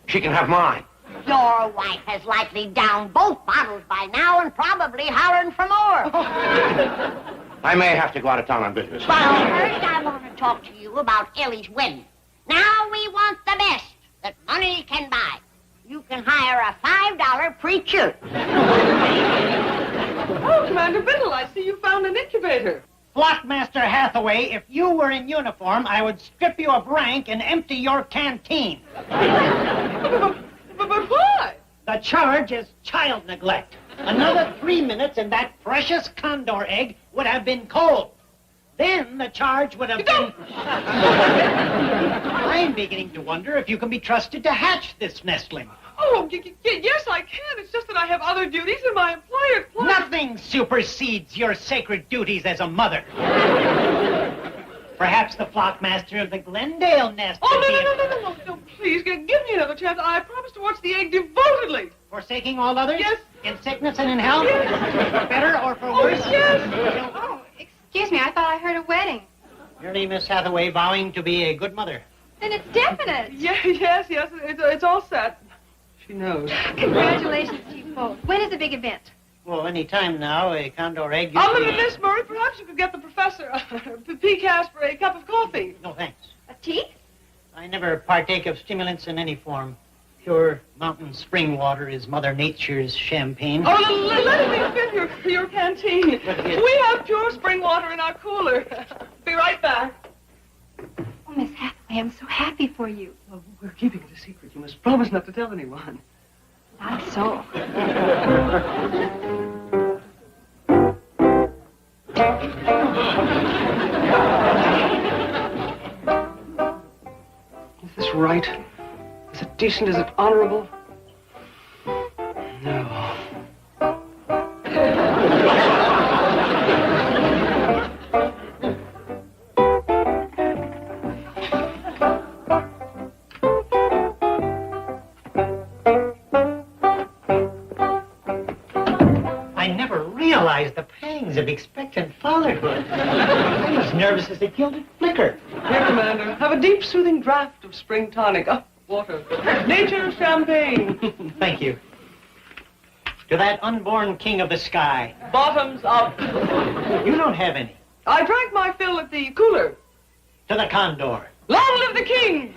S4: She can have mine.
S1: Your wife has likely downed both bottles by now and probably hollering for more.
S4: I may have to go out of town on business.
S1: Well, first I want to talk to you about Ellie's wedding. Now we want the best that money can buy. You can hire a $5 preacher.
S5: Oh, Commander Biddle, I see you found an incubator.
S13: Flockmaster Hathaway, if you were in uniform, I would strip you of rank and empty your canteen.
S5: But why?
S13: The charge is child neglect. Another 3 minutes and that precious condor egg would have been cold. Then the charge would have been... I'm beginning to wonder if you can be trusted to hatch this nestling.
S5: Oh, yes, I can. It's just that I have other duties and my employer...
S13: Nothing supersedes your sacred duties as a mother. Perhaps the flockmaster of the Glendale nest...
S5: Oh, no, please, give me another chance. I promise to watch the egg devotedly.
S13: Forsaking all others?
S5: Yes.
S13: In sickness and in health?
S5: Yes.
S13: For better or for worse?
S5: Yes.
S7: Oh, excuse me, I thought I heard a wedding.
S13: Merely Miss Hathaway vowing to be a good mother.
S7: Then it's definite.
S5: Yes, it's all set. She knows.
S7: Congratulations to you both. When is the big event?
S13: Well, any time now, a condor egg...
S5: Miss Murray, perhaps you could get the professor Pecas for a cup of coffee.
S13: No, thanks.
S7: A tea?
S13: I never partake of stimulants in any form. Pure mountain spring water is Mother Nature's champagne.
S5: Oh, let me fill your canteen. We have pure spring water in our cooler. Be right back.
S7: Oh, Miss Hathaway, I'm so happy for you.
S5: Well, we're keeping it a secret. You must promise not to tell anyone.
S7: Not so.
S5: Is this right? Is it decent? Is it honorable? No.
S13: The pangs of expectant fatherhood. I'm as nervous as a gilded flicker.
S5: Here, Commander, have a deep, soothing draught of spring tonic. Water. Nature's champagne.
S13: Thank you. To that unborn king of the sky.
S5: Bottoms up.
S13: You don't have any.
S5: I drank my fill at the cooler.
S13: To the condor.
S5: Long live the king!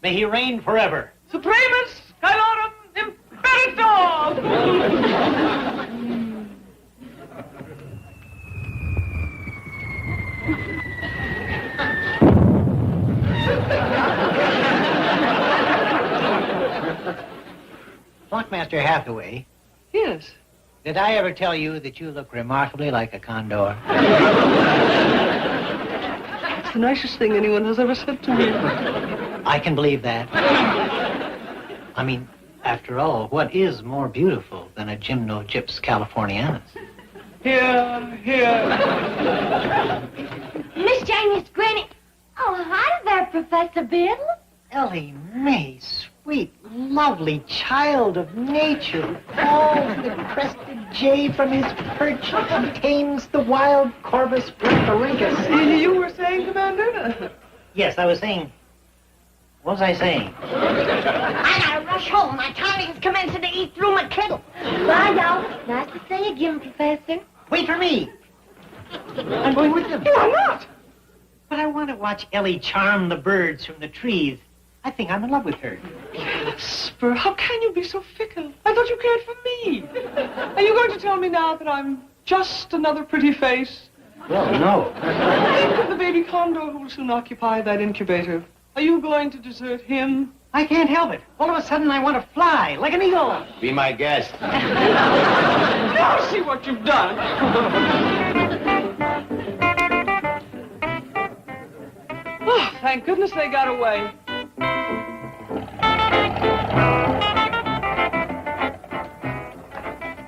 S13: May he reign forever.
S5: Supremus Skylorum Imperator!
S13: Flockmaster Hathaway.
S5: Yes.
S13: Did I ever tell you that you look remarkably like a condor?
S5: It's the nicest thing anyone has ever said to me.
S13: I can believe that. I mean, after all, what is more beautiful than a Gymnogyps californianus?
S5: Here.
S12: Miss Jane, Miss Granny. Oh, hi there, Professor Biddle.
S13: Ellie Mae, sweet, lovely child of nature, all the crested jay from his perch tames the wild corvus brephorhynchus.
S5: You were saying, Commander?
S13: Yes, I was saying... What was I saying?
S1: I gotta rush home. My tonic is commencing to eat through my kettle.
S12: Bye, y'all. Nice to see you again, Professor.
S13: Wait for me. I'm going with them.
S5: Why not?
S13: But I want to watch Ellie charm the birds from the trees. I think I'm in love with her.
S5: Casper, how can you be so fickle? I thought you cared for me. Are you going to tell me now that I'm just another pretty face?
S13: Well, no.
S5: Think of the baby condor who will soon occupy that incubator. Are you going to desert him?
S13: I can't help it. All of a sudden, I want to fly like an eagle.
S4: Be my guest.
S5: Now see what you've done. Oh, thank goodness they got away.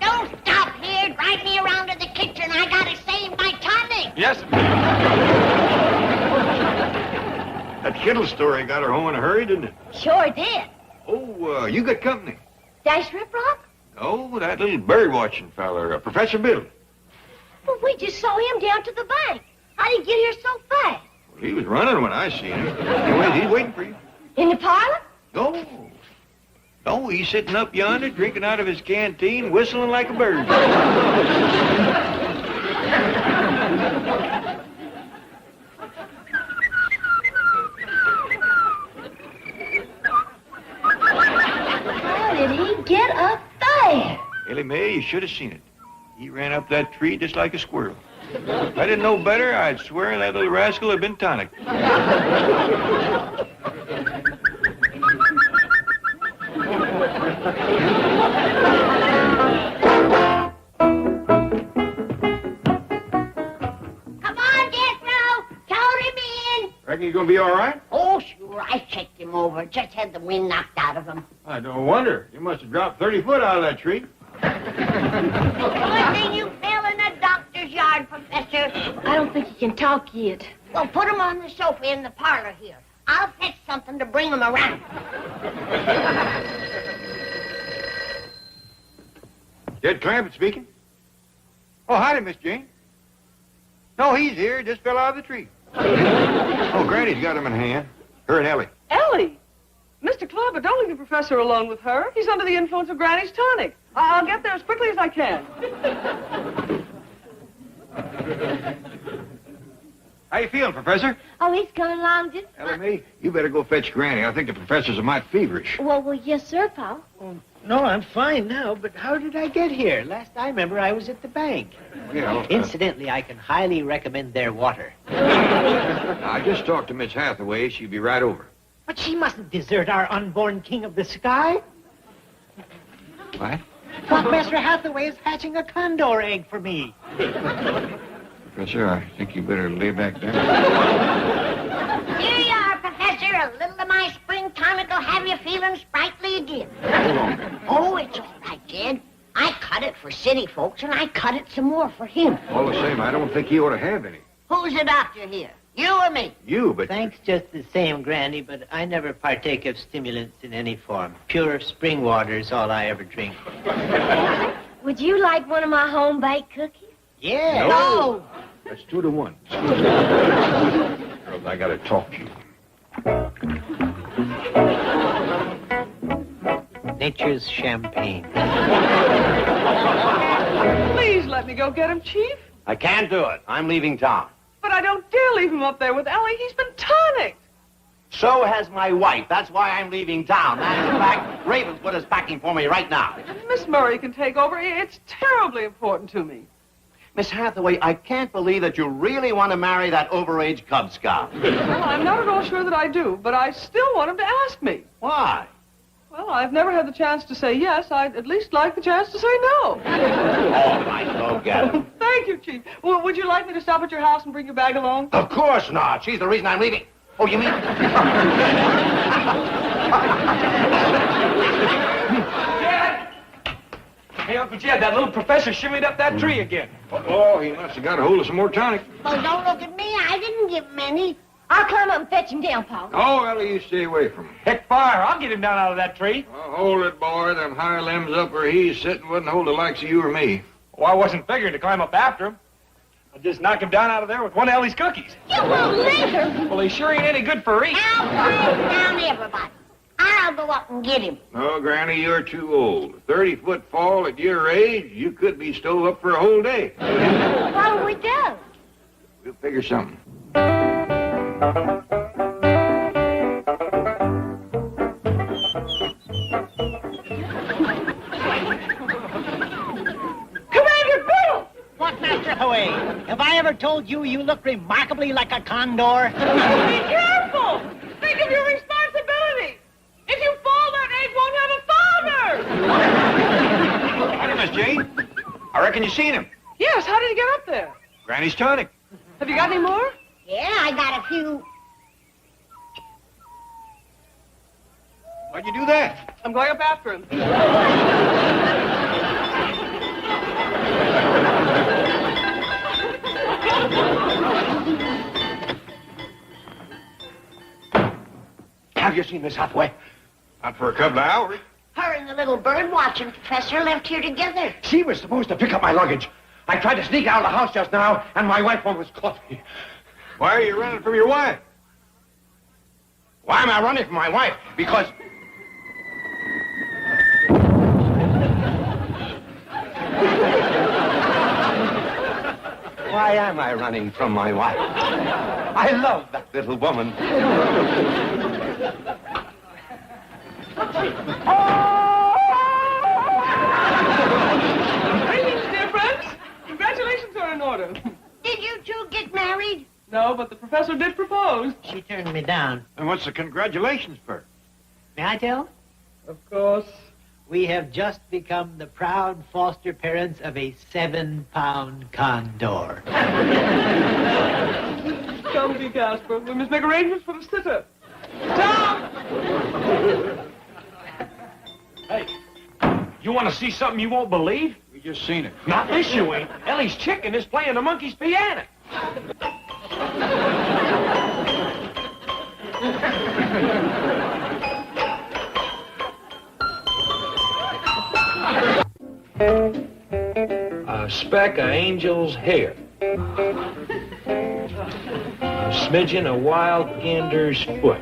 S1: Don't stop here. Drive me around to the kitchen. I gotta save my tonic.
S2: Yes. That Kittle story got her home in a hurry, didn't it?
S1: Sure did.
S2: Oh, you got company.
S1: Dash Rip Rock?
S2: Oh, that little bird-watching fella, Professor Biddle.
S1: Well, we just saw him down to the bank. How did he get here so fast?
S2: Well, he was running when I seen him. Anyway, he's waiting for you.
S1: In the parlor?
S2: No. No, he's sitting up yonder, drinking out of his canteen, whistling like a bird.
S1: How did he get up there?
S2: Ellie Mae, you should have seen it. He ran up that tree just like a squirrel. If I didn't know better, I'd swear that little rascal had been tonic.
S1: Come on, Death Row. Tote him in.
S2: Reckon you're gonna be all right?
S1: Oh, sure. I checked him over. Just had the wind knocked out of him.
S2: I don't wonder. You must have dropped 30 foot out of that tree.
S1: Good thing you fell in the doctor's yard, Professor.
S12: I don't think he can talk yet.
S1: Well, put him on the sofa in the parlor here. I'll fetch something to bring him around.
S2: Jed Clampett speaking. Oh, howdy, Miss Jane. No, he's here. Just fell out of the tree. Oh, Granny's got him in hand. Her and Ellie.
S5: Ellie? Mr. Clampett, don't leave the professor alone with her. He's under the influence of Granny's tonic. I'll get there as quickly as I can.
S2: How you feeling, Professor?
S12: Oh, he's coming along just
S2: Ellie Mae, you better go fetch Granny. I think the professor's a mite feverish.
S12: Well, yes, sir, Pa.
S13: No, I'm fine now, but how did I get here? Last I remember, I was at the bank.
S2: Yeah.
S13: Incidentally, I can highly recommend their water.
S2: I just talked to Miss Hathaway. She'll be right over.
S13: But she mustn't desert our unborn king of the sky.
S2: What?
S13: Professor Hathaway is hatching a condor egg for me.
S2: Professor, I think you better lay back down.
S1: Here you are, Professor. A little of my spring tonic will have you feeling sprightly again. Oh, it's all right, Jed. I cut it for city folks, and I cut it some more for him.
S2: All the same, I don't think he ought to have any.
S1: Who's the doctor here? You or me?
S2: You, but...
S13: Thanks just the same, Granny, but I never partake of stimulants in any form. Pure spring water is all I ever drink.
S12: Would you like one of my home-baked cookies?
S13: Yeah.
S2: No. That's 2 to 1. Girls, I gotta talk to you.
S13: Nature's champagne.
S5: Please let me go get him, Chief.
S4: I can't do it. I'm leaving town.
S5: But I don't dare leave him up there with Ellie. He's been tonicked.
S4: So has my wife. That's why I'm leaving town. Matter of fact, Ravenswood is packing for me right now.
S5: Miss Murray can take over. It's terribly important to me.
S4: Miss Hathaway, I can't believe that you really want to marry that overage Cub Scout.
S5: Well, I'm not at all sure that I do, but I still want him to ask me.
S4: Why?
S5: Well, I've never had the chance to say yes. I'd at least like the chance to say no.
S4: All right, go get him.
S5: Thank you, Chief. Well, would you like me to stop at your house and bring your bag along?
S4: Of course not. She's the reason I'm leaving. Oh, you mean?
S3: Hey, Uncle Jed, that little professor shimmied up that tree again.
S2: Oh, he must have got a hold of some more tonic.
S1: Well, don't look at me. I didn't give him any. I'll climb up and fetch him down, Pa.
S2: Oh, Ellie, you stay away from him.
S3: Heck, fire. I'll get him down out of that tree.
S2: Oh, hold it, boy. Them higher limbs up where he's sitting wouldn't hold the likes of you or me.
S3: Oh, I wasn't figuring to climb up after him. I'll just knock him down out of there with one of Ellie's cookies.
S1: You won't let her.
S3: Well, he sure ain't any good for eating.
S1: I'll calm down everybody. I'll go up and get him.
S2: No, Granny, you're too old. 30-foot fall at your age, you could be stove up for a whole day.
S1: What'll we do?
S2: We'll figure something.
S13: What, Master Huey? Have I ever told you you look remarkably like a condor?
S5: Be careful! Think of your responsibility! If you fall, that egg won't have a father!
S2: Howdy, Miss Jane. I reckon you seen him.
S5: Yes, how did he get up there?
S2: Granny's tonic.
S5: Have you got any more?
S1: Yeah, I got a few.
S2: Why'd you do that?
S5: I'm going up after him.
S4: Have you seen Miss Hathaway?
S2: Not for a couple of hours.
S1: Her and the little bird watching professor left here together.
S4: She was supposed to pick up my luggage. I tried to sneak out of the house just now, and my wife almost caught me.
S2: Why are you running from your wife?
S4: Why am I running from my wife? Because... Why am I running from my wife? I love that little woman.
S5: Greetings, dear friends. Congratulations are in order.
S1: Did you two get married?
S5: No, but the professor did propose.
S13: She turned me down.
S2: And what's the congratulations for?
S13: May I tell?
S5: Of course.
S13: We have just become the proud foster parents of a 7-pound condor.
S5: Come, be Casper. We must make arrangements for the sitter. Tom!
S3: Hey, you want to see something you won't believe?
S2: We just seen it.
S3: Not this, you ain't. Ellie's chicken is playing the monkey's piano. A speck of angel's hair. A smidgen of wild gander's foot.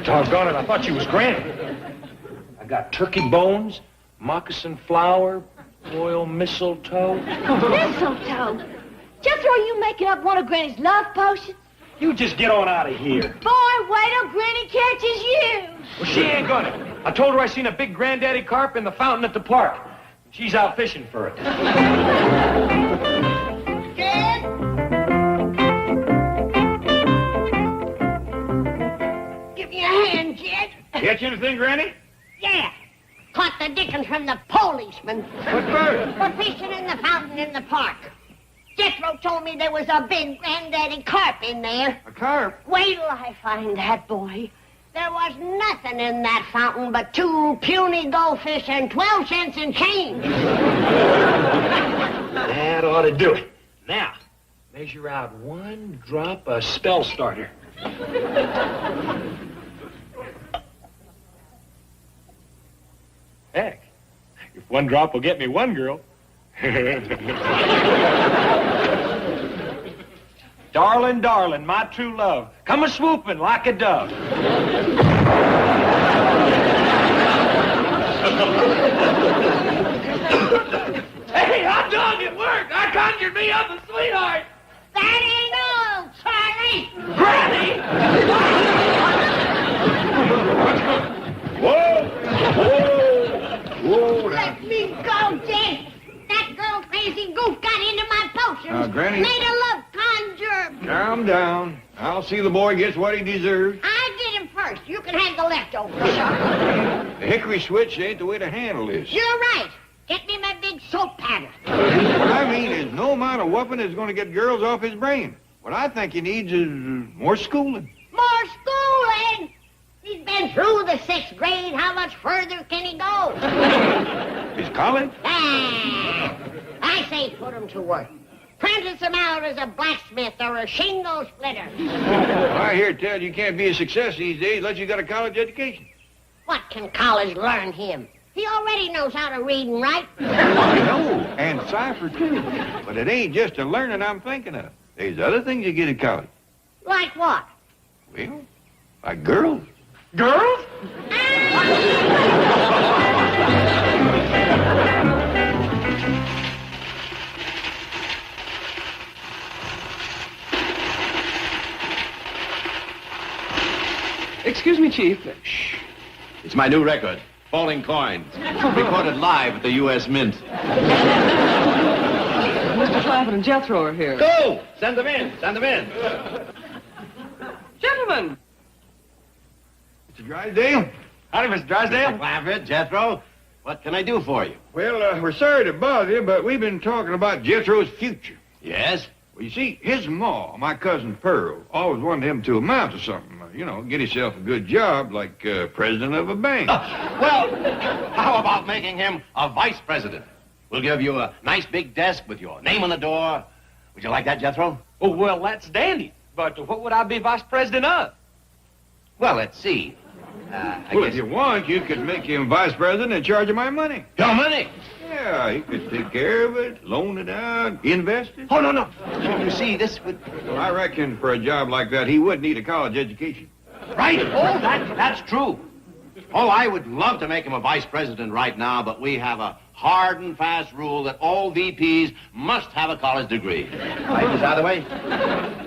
S3: Doggone it, I thought she was Granny. I got turkey bones, moccasin flour, royal mistletoe.
S1: Mistletoe? Just were you making up one of Granny's love potions?
S3: You just get on out of here.
S1: Boy, wait till Granny catches you.
S3: Well, she ain't gonna. I told her I seen a big granddaddy carp in the fountain at the park. She's out fishing for it.
S1: Jed? Give me a hand, Jed.
S2: Catch anything, Granny?
S1: Yeah. Caught the dickens from the policeman.
S2: What for?
S1: For fishing in the fountain in the park. Jethro told me there was a big granddaddy carp in there.
S2: A carp?
S1: Wait till I find that boy. There was nothing in that fountain but 2 puny goldfish and 12 cents in change.
S3: That ought to do it. Now, measure out 1 drop of spell starter. Heck, if 1 drop will get me 1 girl. Darling, darling, my true love, come a swooping like a dove. Hey, hot dog, it worked. I conjured me up a sweetheart.
S1: That ain't all, Charlie.
S3: Granny!
S2: Whoa! Whoa!
S1: Let me go, Jed. That girl crazy goof got into my potions.
S2: Granny.
S1: Made a love conjure.
S2: Calm down. I'll see the boy gets what he deserves.
S1: I get him first. You can have the leftovers.
S2: The hickory switch ain't the way to handle this.
S1: You're right. Get me my big soap paddle.
S2: What I mean is no amount of whooping is going to get girls off his brain. What I think he needs is more schooling.
S1: More schooling? He's been through the 6th grade. How much further can he go?
S2: He's college?
S1: Ah, I say put him to work.
S12: Apprentice him out as a blacksmith or a shingle splitter.
S2: Well, I hear tell you can't be a success these days unless you got a college education.
S12: What can college learn him? He already knows how to read and write.
S2: I know, and cipher, too. But it ain't just the learning I'm thinking of. There's other things you get at college.
S12: Like what?
S2: Well, like girls.
S10: Girls?
S5: Excuse me, Chief.
S4: Shh. It's my new record, Falling Coins. Recorded live at the U.S. Mint.
S5: Mr. Clampett and Jethro are here.
S4: Go! Send them in. Send them in.
S5: Gentlemen.
S2: Mr. Drysdale?
S3: Howdy, Mr. Drysdale.
S4: Mr. Clampett, Jethro, what can I do for you?
S2: Well, we're sorry to bother you, but we've been talking about Jethro's future.
S4: Yes?
S2: Well, you see, his ma, my cousin Pearl, always wanted him to amount to something. Get himself a good job like president of a bank.
S4: Well, how about making him a vice president? We'll give you a nice big desk with your name on the door. Would you like that, Jethro?
S3: Oh, well, that's dandy. But what would I be vice president of?
S4: Well, let's see. I
S2: Well,
S4: guess...
S2: if you want, you could make him vice president in charge of my money.
S4: Your money?
S2: Yeah, he could take care of it, loan it out, invest it.
S4: Oh, no. You see, this would...
S2: Well, I reckon for a job like that, he would need a college education.
S4: Right. Oh, that's true. Oh, I would love to make him a vice president right now, but we have a hard and fast rule that all VPs must have a college degree. Right, Miss Hathaway?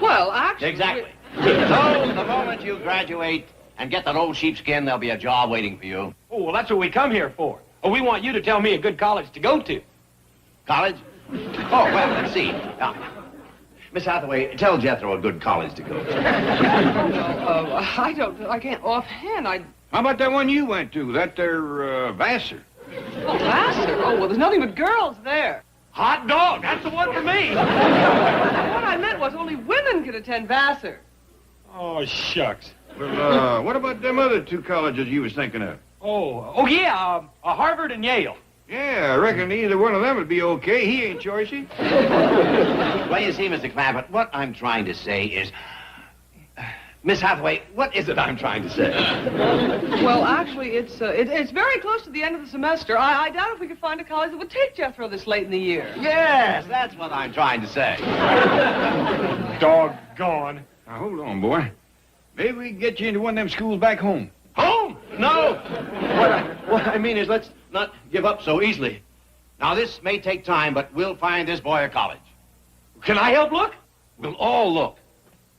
S5: Well, actually...
S4: Exactly. So, the moment you graduate and get that old sheepskin, there'll be a job waiting for you.
S3: Oh, well, that's what we come here for. Oh, we want you to tell me a good college to go to.
S4: College? Oh, well, let's see. Now, Miss Hathaway, tell Jethro a good college to go to.
S5: I can't offhand.
S2: How about that one you went to, that there, Vassar?
S5: Oh, Vassar? Oh, well, there's nothing but girls there.
S3: Hot dog, that's the one for me.
S5: What I meant was only women could attend Vassar.
S3: Oh, shucks.
S2: Well, what about them other two colleges you was thinking of?
S3: Oh, yeah, Harvard and Yale.
S2: Yeah, I reckon either one of them would be okay. He ain't choicy.
S4: Well, you see, Mr. Clampett, what I'm trying to say is... Miss Hathaway, what is it I'm trying to say?
S5: Well, actually, it's very close to the end of the semester. I doubt if we could find a college that would take Jethro this late in the year.
S4: Yes, that's what I'm trying to say.
S3: Doggone.
S2: Now, hold on, boy. Maybe we can get you into one of them schools back home.
S4: Home? No. What I mean is, let's not give up so easily. Now, this may take time, but we'll find this boy a college.
S3: Can I help look?
S4: We'll all look.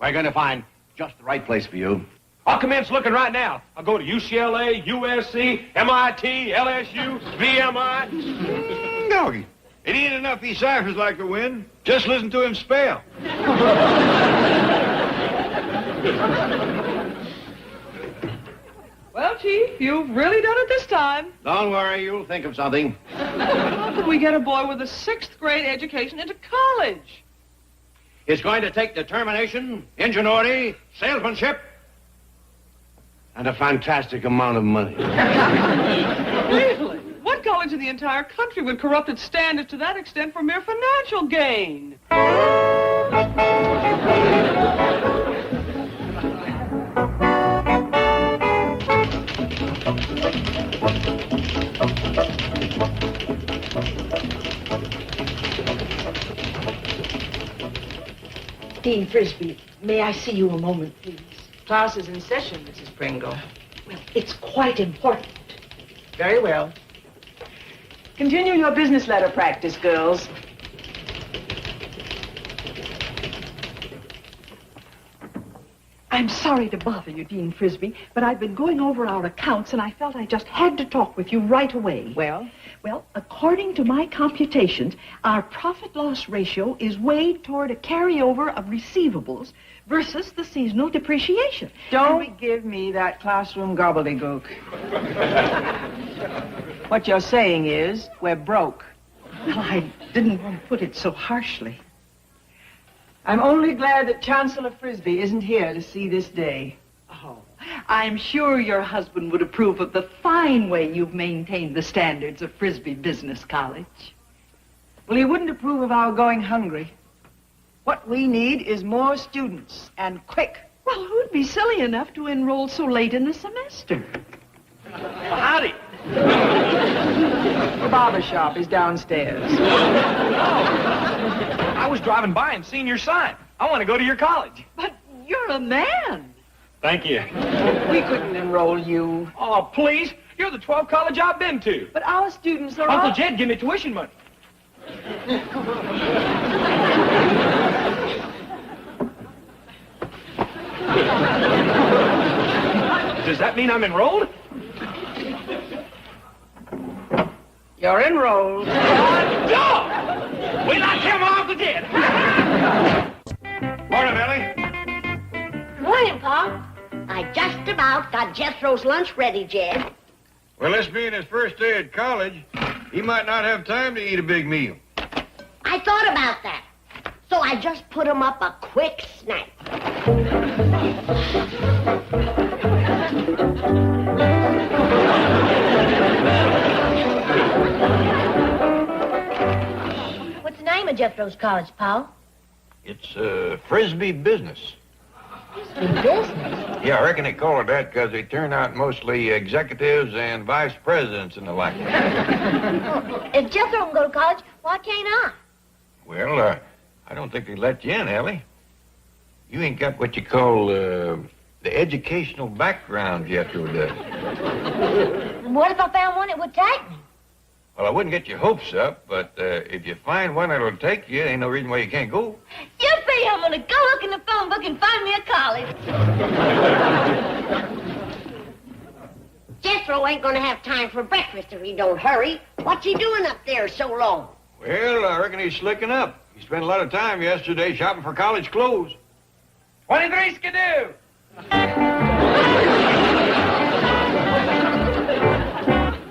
S4: We're going to find just the right place for you.
S3: I'll commence looking right now. I'll go to UCLA, USC, MIT, LSU, VMI.
S2: Doggy. It ain't enough he ciphers like the wind. Just listen to him spell.
S5: Well, Chief, you've really done it this time.
S4: Don't worry, you'll think of something.
S5: How could we get a boy with a 6th grade education into college?
S4: It's going to take determination, ingenuity, salesmanship, and a fantastic amount of money.
S5: Really? What college in the entire country would corrupt its standards to that extent for mere financial gain?
S14: Dean Frisbee, may I see you a moment, please?
S6: Class is in session, Mrs. Pringle.
S14: Well, it's quite important.
S6: Very well. Continue your business letter practice, girls.
S14: I'm sorry to bother you, Dean Frisbee, but I've been going over our accounts, and I felt I just had to talk with you right away.
S6: Well?
S14: Well, according to my computations, our profit-loss ratio is weighed toward a carryover of receivables versus the seasonal depreciation.
S6: Don't give me that classroom gobbledygook. What you're saying is, we're broke.
S14: Well, I didn't want to put it so harshly.
S6: I'm only glad that Chancellor Frisbee isn't here to see this day.
S14: Oh, I'm sure your husband would approve of the fine way you've maintained the standards of Frisbee Business College.
S6: Well, he wouldn't approve of our going hungry. What we need is more students, and quick.
S14: Well, who'd be silly enough to enroll so late in the semester?
S3: Howdy.
S6: The barber shop is downstairs.
S3: I was driving by and seen your sign. I want to go to your college.
S14: But you're a man.
S3: Thank you.
S6: We couldn't enroll you.
S3: Oh, please. You're the 12th college I've been to.
S6: But our students are
S3: Uncle
S6: all...
S3: Jed give me tuition money. Does that mean I'm enrolled?
S6: You're enrolled.
S3: No! We knocked him off the Jed.
S2: Morning, Ellie.
S1: Morning, Pa. I just about got Jethro's lunch ready, Jed.
S2: Well, this being his first day at college, he might not have time to eat a big meal.
S1: I thought about that. So I just put him up a quick snack. What's the name of Jethro's college, Pa?
S2: It's Frisbee Business.
S1: Business?
S2: Yeah, I reckon they call it that because they turn out mostly executives and vice presidents and the like.
S1: If Jethro can go to college, why can't I?
S2: Well, I don't think they let you in, Ellie. You ain't got what you call the educational background Jethro does.
S1: What if I found one that would take me?
S2: Well, I wouldn't get your hopes up, but if you find one that'll take you, ain't no reason why you can't go.
S1: Yippee! I'm gonna go look in the phone book and find me a college. Jethro ain't gonna have time for breakfast if he don't hurry. What's he doing up there so long?
S2: Well, I reckon he's slicking up. He spent a lot of time yesterday shopping for college clothes.
S3: 23 skidoo.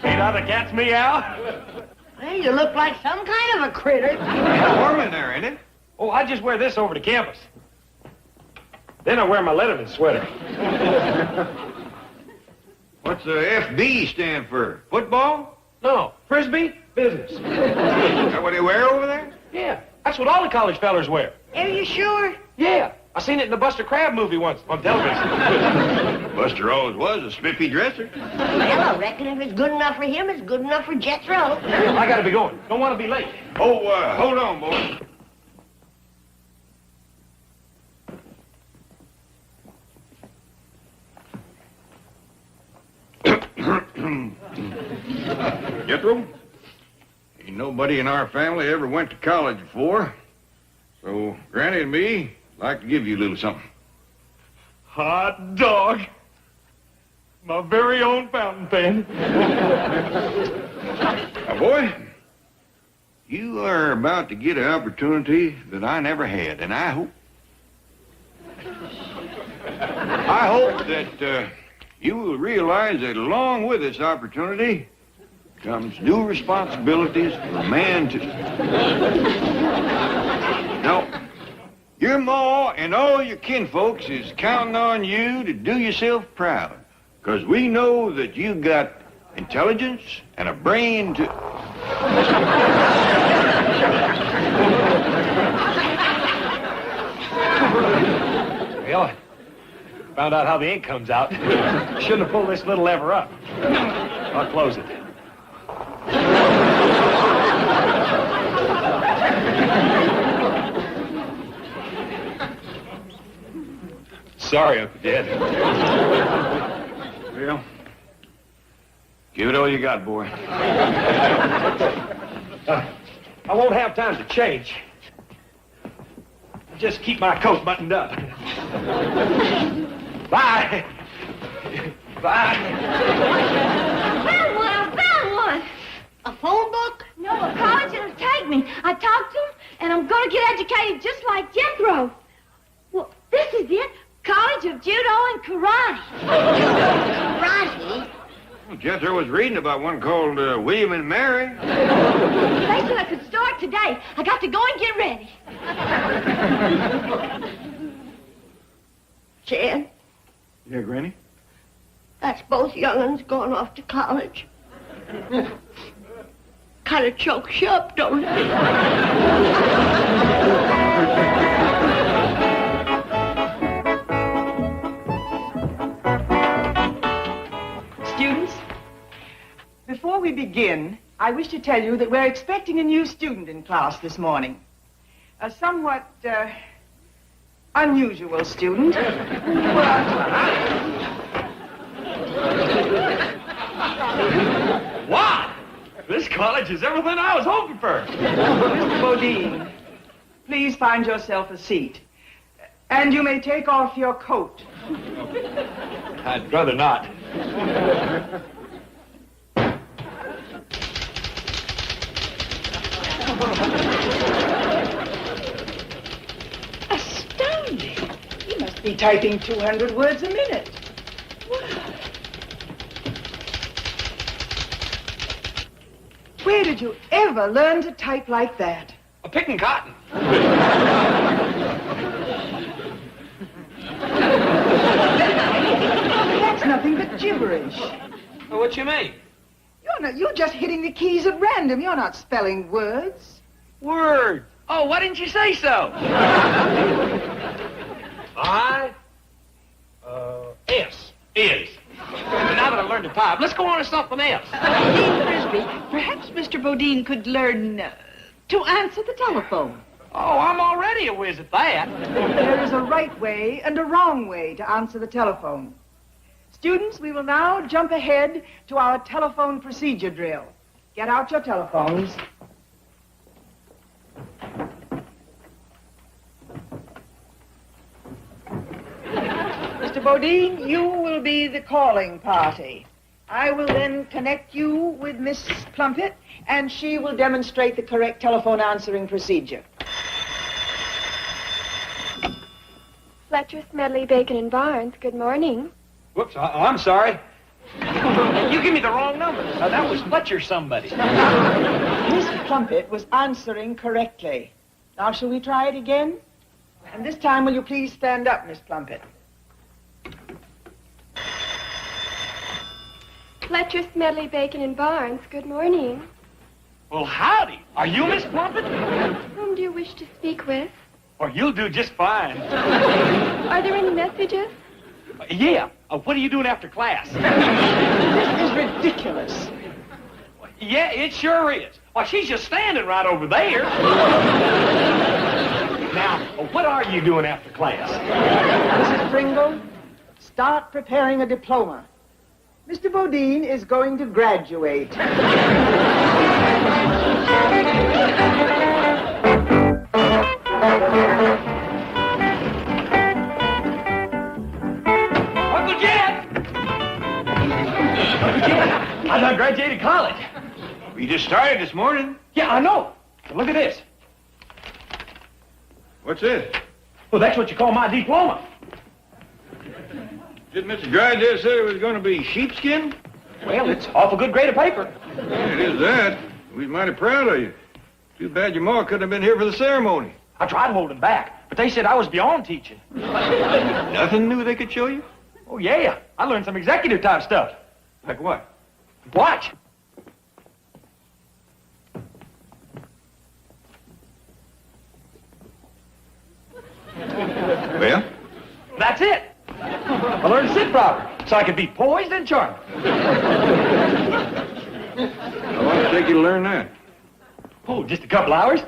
S3: See how the cat's meow?
S1: Well, you look like some kind of a critter.
S2: Warm in there, ain't it?
S3: Oh, I just wear this over to campus. Then I wear my Letterman sweater.
S2: What's the FB stand for? Football?
S3: No, Frisbee Business.
S2: Is that what they wear over there?
S3: Yeah, that's what all the college fellers wear.
S1: Are you sure?
S3: Yeah, I seen it in the Buster Crabbe movie once on television.
S2: Buster always was a spiffy dresser.
S1: Well, I reckon if it's good enough for him, it's good enough for Jethro.
S3: I gotta be going. Don't want to be late.
S2: Oh, hold on, boy. Jethro, ain't nobody in our family ever went to college before. So Granny and me like to give you a little something.
S3: Hot dog. My very own fountain pen.
S2: Now, boy, you are about to get an opportunity that I never had, and I hope that you will realize that along with this opportunity comes new responsibilities for a man to... Now, your ma and all your kinfolks is counting on you to do yourself proud, because we know that you got intelligence and a brain to...
S3: Well, I found out how the ink comes out. Shouldn't have pulled this little lever up. I'll close it. Sorry, Uncle Jed.
S2: Well, give it all you got, boy.
S3: I won't have time to change. Just keep my coat buttoned up. Bye. Bye.
S1: Found one! I found one! A phone book? No, a college that'll take me. I talked to him, and I'm going to get educated just like Jethro. Well, this is it. College of Judo and Karate. Karate?
S2: Well, Jethro was reading about one called William and Mary.
S1: They said I could start today. I got to go and get ready. Jan?
S2: Yeah, Granny?
S1: That's both young'uns going off to college. Kind of chokes you up, don't it?
S6: begin, I wish to tell you that we're expecting a new student in class this morning. A somewhat, unusual student.
S3: What? This college is everything I was hoping for.
S6: Mr. Bodine, please find yourself a seat. And you may take off your coat.
S3: I'd rather not.
S6: Astounding. You must be typing 200 words a minute. Wow. Where did you ever learn to type like that?
S3: A picking cotton.
S6: That's nothing but gibberish.
S3: Well, what you mean?
S6: You're just hitting the keys at random. You're not spelling words.
S3: Word. Oh, why didn't you say so? S. Is. Now that I've learned to type, let's go on to something else.
S14: Dean Frisbee, perhaps Mr. Bodine could learn to answer the telephone.
S3: Oh, I'm already a whiz at that.
S6: There is a right way and a wrong way to answer the telephone. Students, we will now jump ahead to our telephone procedure drill. Get out your telephones. Mr. Bodine, you will be the calling party. I will then connect you with Miss Clampett, and she will demonstrate the correct telephone answering procedure.
S15: Fletcher, Smedley, Bacon, and Barnes, good morning.
S3: Whoops, I'm sorry. You give me the wrong number. That was Fletcher somebody.
S6: Miss Clampett was answering correctly. Now, shall we try it again? And this time, will you please stand up, Miss Clampett?
S15: Fletcher, Smedley, Bacon, and Barnes, good morning.
S3: Well, howdy. Are you Miss Clampett?
S15: Whom do you wish to speak with?
S3: Or you'll do just fine.
S15: Are there any messages?
S3: Yeah. What are you doing after class?
S6: This is ridiculous.
S3: Yeah, it sure is. Why, she's just standing right over there. Now, what are you doing after class?
S6: Mrs. Pringle, start preparing a diploma. Mr. Bodine is going to graduate.
S3: Uncle Jed! I done graduated college.
S2: We just started this morning.
S3: Yeah, I know. But look at this.
S2: What's this?
S3: Well, that's what you call my diploma.
S2: Didn't Mr. Drysdale say it was going to be sheepskin?
S3: Well, it's awful good grade of paper.
S2: Yeah, it is that. We're mighty proud of you. Too bad your ma couldn't have been here for the ceremony.
S3: I tried holding back, but they said I was beyond teaching.
S2: Nothing new they could show you?
S3: Oh, yeah. I learned some executive type stuff.
S2: Like what?
S3: Watch.
S2: Well?
S3: That's it. I learned to sit proper, so I could be poised and charming.
S2: How long did it take you to learn that?
S3: Oh, just a couple hours.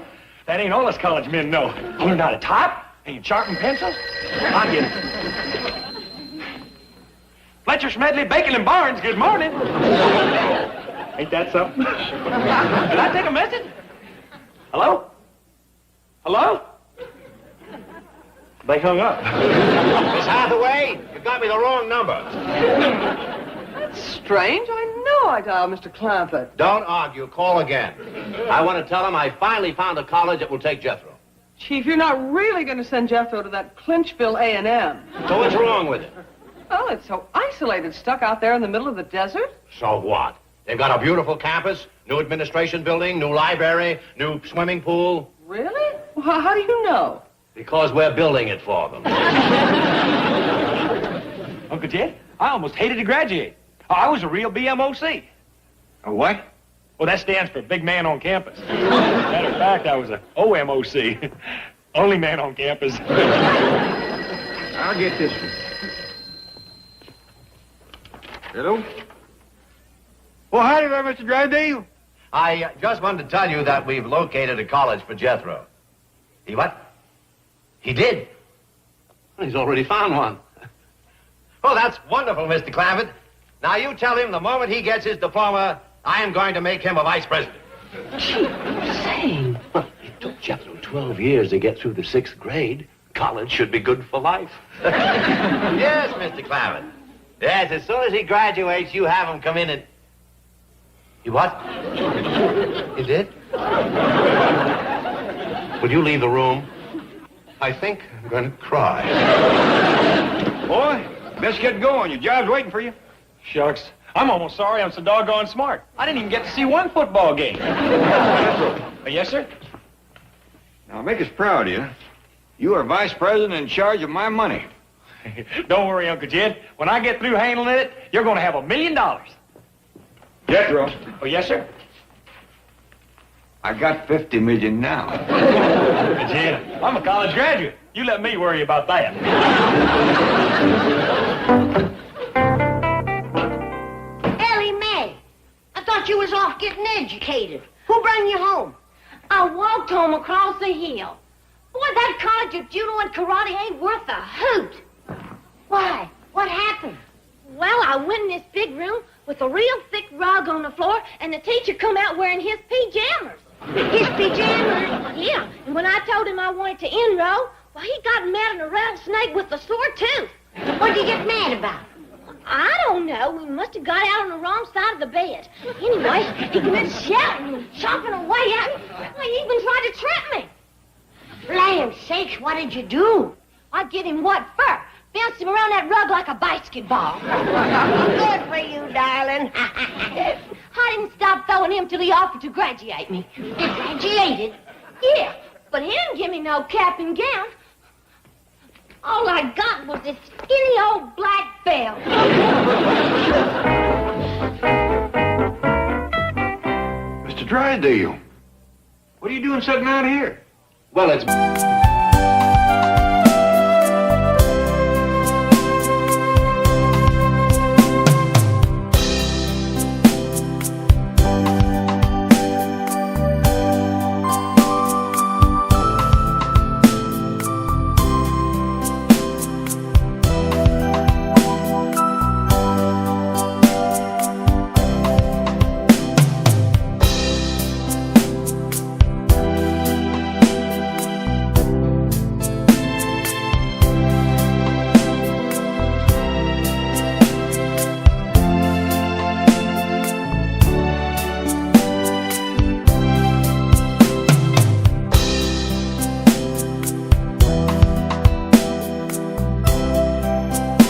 S3: That ain't all us college men know. I learned how to type and sharpen pencils. I get it. Fletcher, Smedley, Bacon, and Barnes, good morning. Ain't that something? Did I take a message? Hello? Hello? They hung up.
S4: Miss Hathaway, you got me the wrong number.
S5: That's strange. I know I dialed Mr. Clampett.
S4: Don't argue. Call again. I want to tell him I finally found a college that will take Jethro.
S5: Chief, you're not really going to send Jethro to that Clinchville A&M.
S4: So what's wrong with it?
S5: Oh, it's so isolated, stuck out there in the middle of the desert.
S4: So what? They've got a beautiful campus, new administration building, new library, new swimming pool.
S5: Really? Well, how do you know?
S4: Because we're building it for them.
S3: Uncle Jed, I almost hated to graduate. I was a real BMOC.
S2: A what?
S3: Well, that stands for big man on campus. Matter of fact, I was a OMOC. Only man on campus.
S2: I'll get this one. Hello? Well, howdy there, Mr. Drysdale.
S4: I just wanted to tell you that we've located a college for Jethro. He what? He did?
S9: He's already found one.
S4: Oh, that's wonderful, Mr. Clampett. Now, you tell him the moment he gets his diploma, I am going to make him a vice president.
S9: Saying? Well, it took Jethro 12 years to get through the 6th grade. College should be good for life.
S4: Yes, Mr. Clampett. Yes, as soon as he graduates, you have him come in and... You what? You did?
S9: Will you leave the room? I think I'm going to cry.
S2: Boy, best get going. Your job's waiting for you.
S3: Shucks. I'm almost sorry I'm so doggone smart. I didn't even get to see one football game. Yes, sir?
S2: Now, make us proud of you. You are vice president in charge of my money.
S3: Don't worry, Uncle Jed. When I get through handling it, you're going to have $1 million.
S2: Jethro.
S3: Oh, yes, sir?
S2: I got 50 million now.
S3: Jed, I'm a college graduate. You let me worry about that.
S1: Ellie Mae, I thought you was off getting educated. Who brought you home? I walked home across the hill. Boy, that college of judo and karate ain't worth a hoot. Why? What happened? Well, I went in this big room with a real thick rug on the floor, and the teacher come out wearing his pajamas. His pajamas? Yeah, and when I told him I wanted to enroll, well, he got mad at a rattlesnake with a sore tooth. What'd he get mad about? I don't know. We must have got out on the wrong side of the bed. Anyway, he commenced shouting and chomping away at me. He even tried to trip me. Land sakes, what did you do? I give him what for? Bounced him around that rug like a basketball. Good for you, darling. I didn't stop throwing him till he offered to graduate me. Graduated? Yeah, but he didn't give me no cap and gown. All I got was this skinny old black belt.
S2: Mr. Drysdale, what are you doing sitting out here?
S9: Well, it's...